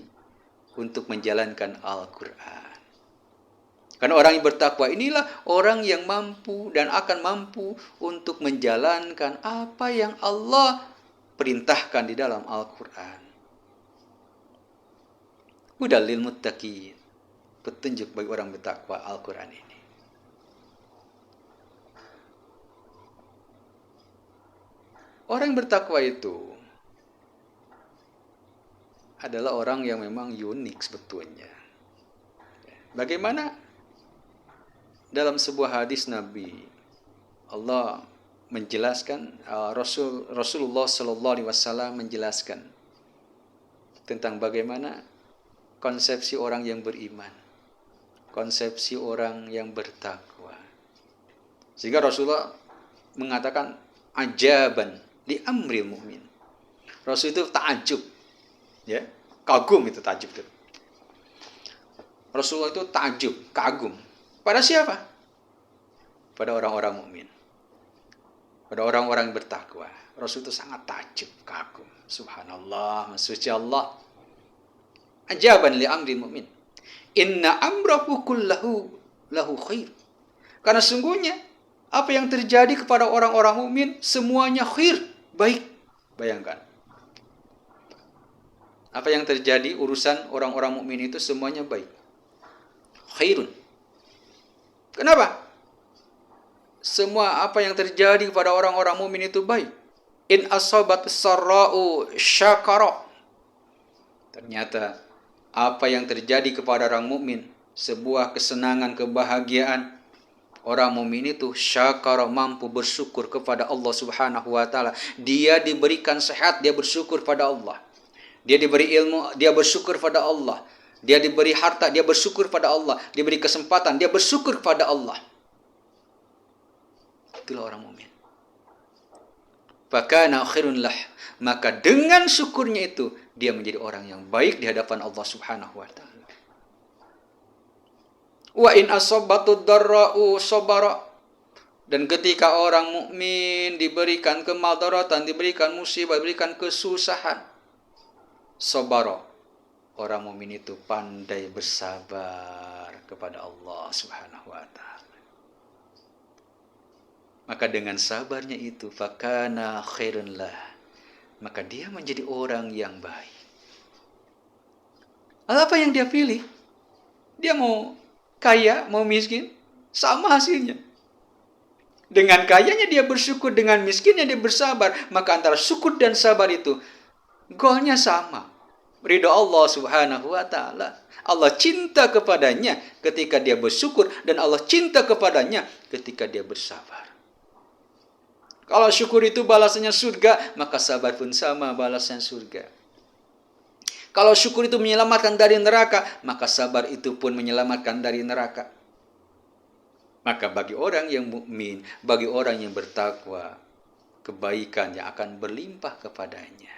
untuk menjalankan Al-Quran. Karena orang yang bertakwa inilah orang yang mampu dan akan mampu untuk menjalankan apa yang Allah perintahkan di dalam Al-Quran. Hudal lil muttaqin, petunjuk bagi orang bertakwa Al-Quran ini. Orang yang bertakwa itu adalah orang yang memang unik sebetulnya. Bagaimana dalam sebuah hadis Nabi, Allah menjelaskan, Rasulullah Sallallahu Alaihi Wasallam menjelaskan tentang bagaimana konsepsi orang yang beriman, konsepsi orang yang bertakwa. Sehingga Rasulullah mengatakan ajaban li amril mu'min. Rasul itu takjub, ya, kagum itu takjub itu. Rasulullah itu takjub, kagum. Pada siapa? Pada orang-orang mukmin. Pada orang-orang yang bertakwa. Rasul itu sangat takjub, kagum. Subhanallah, suci Allah. Ajaban li amri mu'min. Inna amrahu kullahu lahu khair. Karena sungguhnya apa yang terjadi kepada orang-orang mukmin semuanya khair, baik. Bayangkan. Apa yang terjadi urusan orang-orang mukmin itu semuanya baik. Khairun. Kenapa? Semua apa yang terjadi kepada orang-orang mukmin itu baik. In asabat sarra'u syakara. Ternyata apa yang terjadi kepada orang mukmin, sebuah kesenangan, kebahagiaan, orang mukmin itu syakara, mampu bersyukur kepada Allah Subhanahu wa taala. Dia diberikan sehat, dia bersyukur pada Allah. Dia diberi ilmu, dia bersyukur pada Allah. Dia diberi harta, dia bersyukur pada Allah. Diberi kesempatan, dia bersyukur pada Allah. Itulah orang mukmin. Fakana khairun lah. Maka dengan syukurnya itu, dia menjadi orang yang baik di hadapan Allah Subhanahu wa taala. Wa in asabatu darra'u sabara. Dan ketika orang mukmin diberikan kemadaratan, diberikan musibah, diberikan kesusahan, sabara. Orang mukmin itu pandai bersabar kepada Allah Subhanahu wa taala. Maka dengan sabarnya itu, fakana khairun lah, maka dia menjadi orang yang baik. Apa yang dia pilih? Dia mau kaya, mau miskin, sama hasilnya. Dengan kayanya dia bersyukur, dengan miskinnya dia bersabar. Maka antara syukur dan sabar itu goalnya sama. Ridho Allah Subhanahu wa taala. Allah cinta kepadanya ketika dia bersyukur, dan Allah cinta kepadanya ketika dia bersabar. Kalau syukur itu balasannya surga, maka sabar pun sama balasannya surga. Kalau syukur itu menyelamatkan dari neraka, maka sabar itu pun menyelamatkan dari neraka. Maka bagi orang yang mukmin, bagi orang yang bertakwa, kebaikan yang akan berlimpah kepadanya.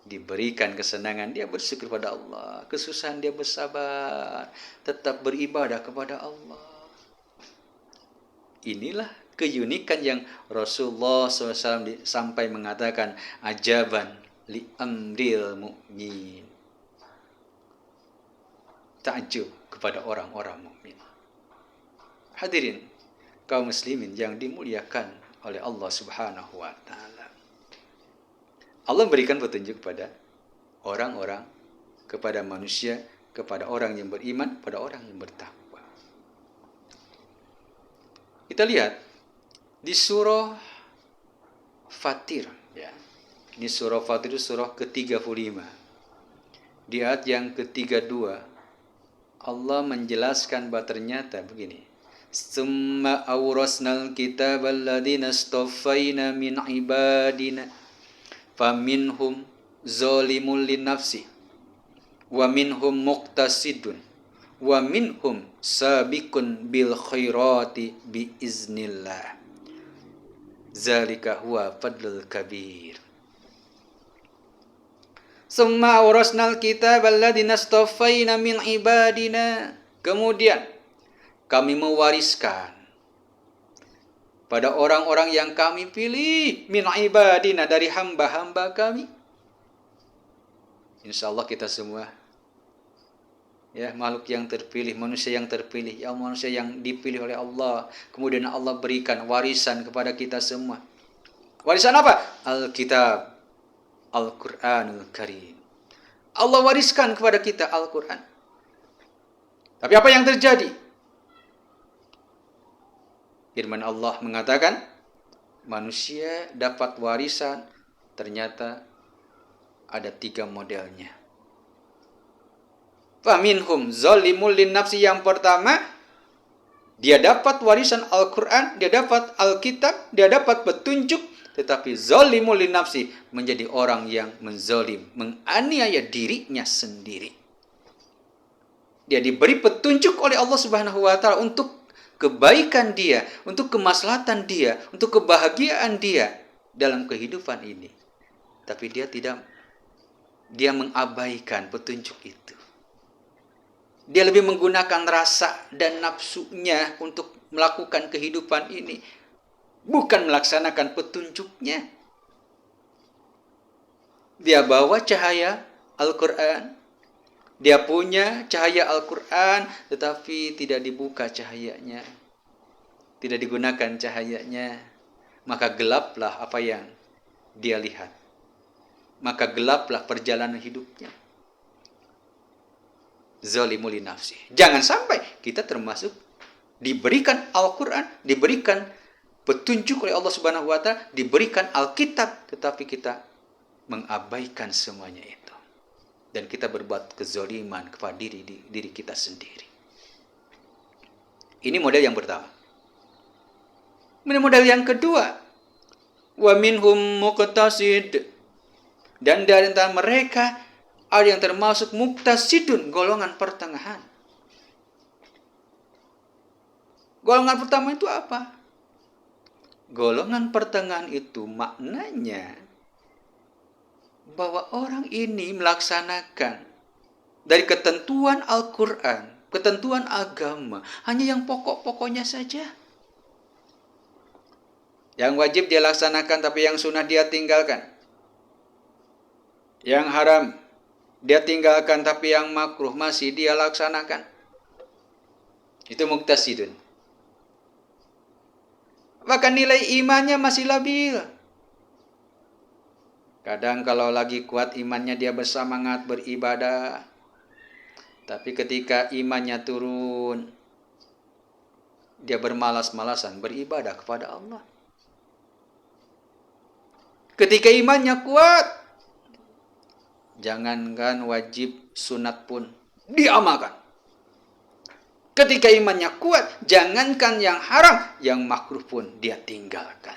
Diberikan kesenangan, dia bersyukur pada Allah. Kesusahan, dia bersabar. Tetap beribadah kepada Allah. Inilah keunikan yang Rasulullah SAW sampai mengatakan ajaban li amril mu'min. Takjub kepada orang-orang mukmin. Hadirin kaum muslimin yang dimuliakan oleh Allah Subhanahu wa taala. Allah berikan petunjuk kepada orang-orang, kepada manusia, kepada orang yang beriman, kepada orang yang bertakwa. Kita lihat di surah Fatir, ya. Ini surah Fatir itu surah ke-35. Di ayat yang ke-32, Allah menjelaskan bahwa ternyata begini. Summa awrasnal kitabal ladzina istafaina min ibadina faminhum zalimun linnafsi wa minhum muqtasidun wa minhum sabiqun bil khairati bi iznillah. Zalika huwa fadlul kabir. Summa awrasnal kitabal ladzina istafaina min ibadina. Kemudian kami mewariskan pada orang-orang yang kami pilih min ibadina, dari hamba-hamba kami. Insya Allah kita semua ya makhluk yang terpilih, manusia yang terpilih, ya manusia yang dipilih oleh Allah. Kemudian Allah berikan warisan kepada kita semua. Warisan apa? Alkitab, Al-Quranul Karim. Allah wariskan kepada kita Al-Quran. Tapi apa yang terjadi? Firman Allah mengatakan, manusia dapat warisan, ternyata ada 3 modelnya. Faminhum zalimul linnafsi. Yang pertama, dia dapat warisan Al-Quran, dia dapat Alkitab, dia dapat petunjuk, tetapi zalimul linnafsi, menjadi orang yang menzalim, menganiaya dirinya sendiri. Dia diberi petunjuk oleh Allah Subhanahu wa taala untuk kebaikan dia, untuk kemaslahatan dia, untuk kebahagiaan dia dalam kehidupan ini. Tapi dia mengabaikan petunjuk itu. Dia lebih menggunakan rasa dan nafsunya untuk melakukan kehidupan ini, bukan melaksanakan petunjuknya. Dia bawa cahaya Al-Quran, dia punya cahaya Al-Quran, tetapi tidak dibuka cahayanya, tidak digunakan cahayanya, maka gelaplah apa yang dia lihat, maka gelaplah perjalanan hidupnya. Zalimul nafsi. Jangan sampai kita termasuk diberikan Al-Quran, diberikan petunjuk oleh Allah Subhanahu wa taala, diberikan Alkitab, tetapi kita mengabaikan semuanya itu. Dan kita berbuat kezaliman kepada diri kita sendiri. Ini model yang pertama. Model yang kedua, wa minhum muqtasid. Dan dari antara mereka ada yang termasuk muqtasidun, golongan pertengahan. Golongan pertama itu apa? Golongan pertengahan itu maknanya bahwa orang ini melaksanakan dari ketentuan Al-Quran, ketentuan agama, hanya yang pokok-pokoknya saja. Yang wajib dia laksanakan, tapi yang sunnah dia tinggalkan. Yang haram dia tinggalkan, tapi yang makruh masih dia laksanakan. Itu muqtasidun. Bahkan nilai imannya masih labil. Kadang kalau lagi kuat imannya dia bersemangat beribadah. Tapi ketika imannya turun, dia bermalas-malasan beribadah kepada Allah. Ketika imannya kuat, jangankan wajib, sunat pun diamalkan. Ketika imannya kuat, jangankan yang haram, yang makruh pun dia tinggalkan.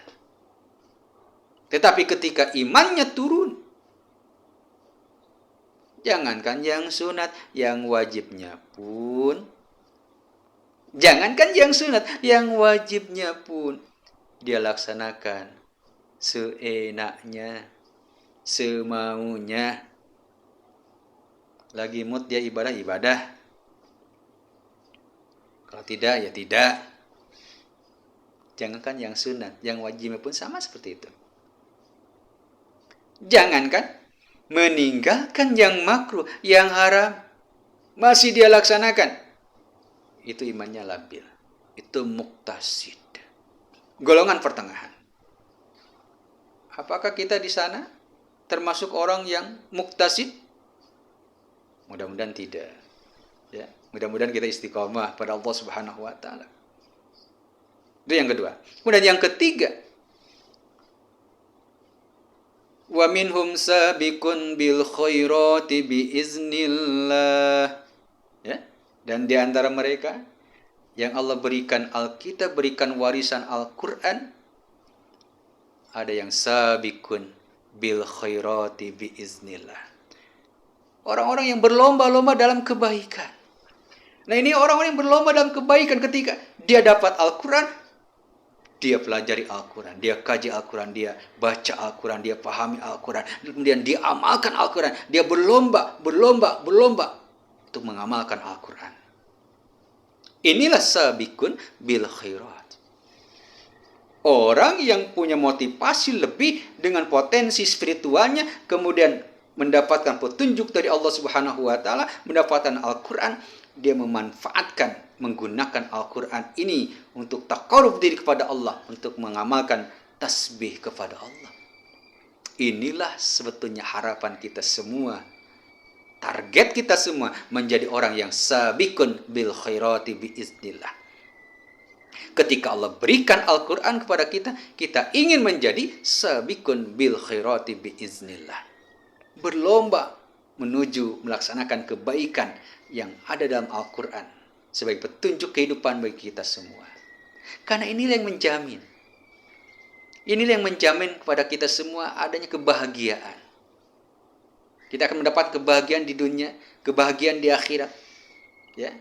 Tetapi ketika imannya turun, jangankan yang sunat, yang wajibnya pun, jangankan yang sunat, yang wajibnya pun dia laksanakan seenaknya, semaunya. Lagi mood dia ibadah. Kalau tidak, ya tidak. Jangankan yang sunat, yang wajibnya pun sama seperti itu. Jangankan meninggalkan yang makruh, yang haram, masih dia laksanakan. Itu imannya labil. Itu muqtasid. Golongan pertengahan. Apakah kita di sana termasuk orang yang muqtasid? Mudah-mudahan tidak. Ya, mudah-mudahan kita istiqomah pada Allah Subhanahu wa taala. Itu yang kedua. Kemudian yang ketiga, wa minhum sabiqun bil khairati bi iznillah. Ya. Dan di antara mereka yang Allah berikan Alkitab, berikan warisan Al-Quran, ada yang sabiqun bil khairati biiznillah. Orang-orang yang berlomba-lomba dalam kebaikan. Nah, ini orang-orang yang berlomba dalam kebaikan ketika dia dapat Al-Quran, dia pelajari Al-Quran, dia kaji Al-Quran, dia baca Al-Quran, dia pahami Al-Quran, kemudian dia amalkan Al-Quran, dia berlomba untuk mengamalkan Al-Quran. Inilah sabiqun bil khairat. Orang yang punya motivasi lebih dengan potensi spiritualnya, kemudian mendapatkan petunjuk dari Allah Subhanahu wa taala, mendapatkan Al-Qur'an, dia memanfaatkan menggunakan Al-Qur'an ini untuk taqarrub diri kepada Allah, untuk mengamalkan tasbih kepada Allah. Inilah sebetulnya harapan kita semua. Target kita semua menjadi orang yang sabiqun bil khairati biiznillah. Ketika Allah berikan Al-Quran kepada kita, kita ingin menjadi sabiqun bil khairati biiznillah. Berlomba menuju melaksanakan kebaikan yang ada dalam Al-Quran sebagai petunjuk kehidupan bagi kita semua. Karena inilah yang menjamin. Inilah yang menjamin kepada kita semua adanya kebahagiaan. Kita akan mendapat kebahagiaan di dunia, kebahagiaan di akhirat. Ya.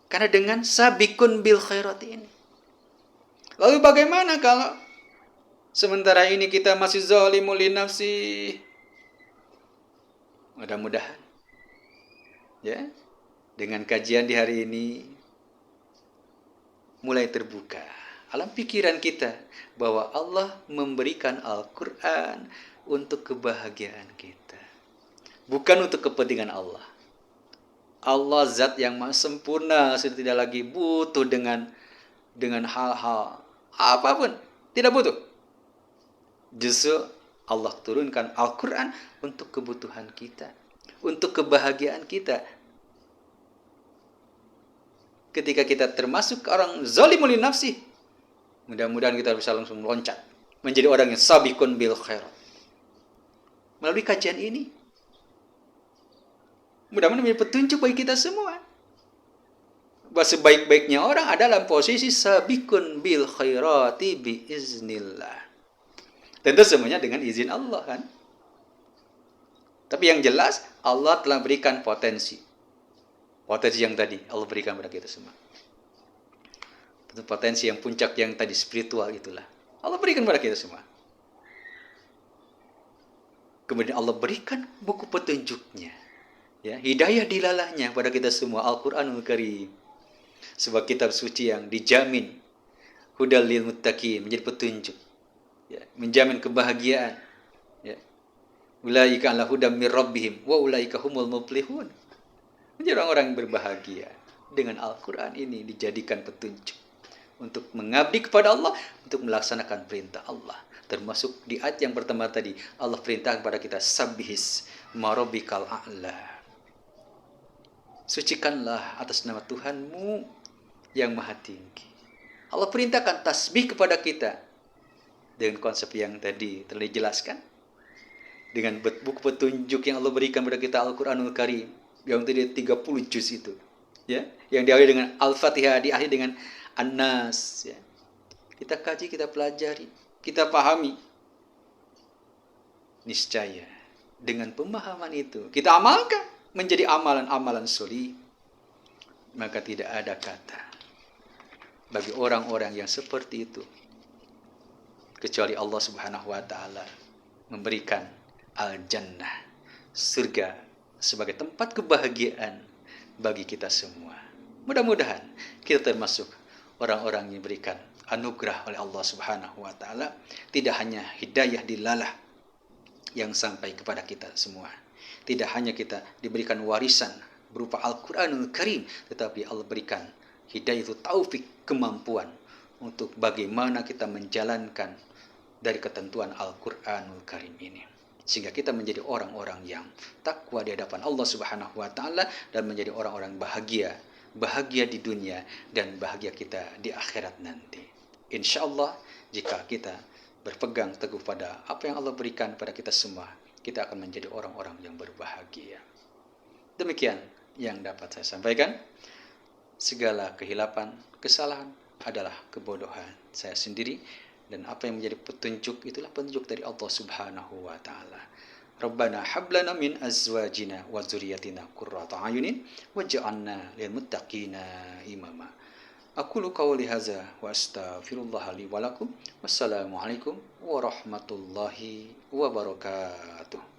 Karena dengan sabiqun bil khairat ini. Lalu bagaimana kalau sementara ini kita masih zalimul li nafsi? Mudah-mudahan ya, dengan kajian di hari ini mulai terbuka alam pikiran kita bahwa Allah memberikan Al-Quran untuk kebahagiaan kita, bukan untuk kepentingan Allah. Allah zat yang maha sempurna, sudah tidak lagi butuh dengan hal-hal apapun, tidak butuh. Justru Allah turunkan Al-Quran untuk kebutuhan kita, untuk kebahagiaan kita. Ketika kita termasuk orang zalimul li nafsi, mudah-mudahan kita bisa langsung meloncat menjadi orang yang sabiqun bil khairat. Melalui kajian ini, mudah-mudahan menjadi petunjuk bagi kita semua. Bahwa sebaik-baiknya orang adalah posisi sabiqun bil khairati biiznillah. Tentu semuanya dengan izin Allah kan. Tapi yang jelas Allah telah berikan potensi. Potensi yang tadi Allah berikan kepada kita semua. Tentu potensi yang puncak yang tadi spiritual itulah Allah berikan kepada kita semua. Kemudian Allah berikan buku petunjuknya. Ya, hidayah dilalahnya pada kita semua, Al-Quranul Karim, sebuah kitab suci yang dijamin hudal lil muttaqin, menjadi petunjuk, ya, menjamin kebahagiaan, ya. Ulaika ala hudam mir rabbihim wa ulaika humul muflihun. Menjadi orang-orang yang berbahagia dengan Al-Quran ini dijadikan petunjuk untuk mengabdi kepada Allah, untuk melaksanakan perintah Allah. Termasuk di ayat yang pertama tadi, Allah perintah kepada kita, sabbihis marobikal a'la. Sucikanlah atas nama Tuhanmu yang maha tinggi. Allah perintahkan tasbih kepada kita dengan konsep yang tadi telah dijelaskan. Dengan buku petunjuk yang Allah berikan kepada kita, Al-Quranul Karim, yang tadi 30 juz itu. Ya, yang diakhiri dengan Al-Fatihah, diakhiri dengan An-Nas. Ya. Kita kaji, kita pelajari, kita pahami. Niscaya dengan pemahaman itu kita amalkan menjadi amalan-amalan sholih, maka tidak ada kata bagi orang-orang yang seperti itu kecuali Allah Subhanahu wa taala memberikan al-jannah, surga, sebagai tempat kebahagiaan bagi kita semua. Mudah-mudahan kita termasuk orang-orang yang diberikan anugerah oleh Allah Subhanahu wa taala, tidak hanya hidayah dilalah yang sampai kepada kita semua. Tidak hanya kita diberikan warisan berupa Al-Quranul Karim, tetapi Allah berikan hidayah itu taufik, kemampuan untuk bagaimana kita menjalankan dari ketentuan Al-Quranul Karim ini. Sehingga kita menjadi orang-orang yang takwa di hadapan Allah Subhanahu wa taala dan menjadi orang-orang bahagia, bahagia di dunia dan bahagia kita di akhirat nanti. Insyaallah jika kita berpegang teguh pada apa yang Allah berikan pada kita semua, kita akan menjadi orang-orang yang berbahagia. Demikian yang dapat saya sampaikan. Segala kehilapan, kesalahan adalah kebodohan saya sendiri, dan apa yang menjadi petunjuk itulah petunjuk dari Allah Subhanahu wa taala. Rabbana hablana min azwajina wa dzurriyyatina qurrata ayunin waj'alna lil muttaqina imama. Aqulu qawli hadza wa astaghfirullah li wa lakum. Wassalamualaikum warahmatullahi wabarakatuh.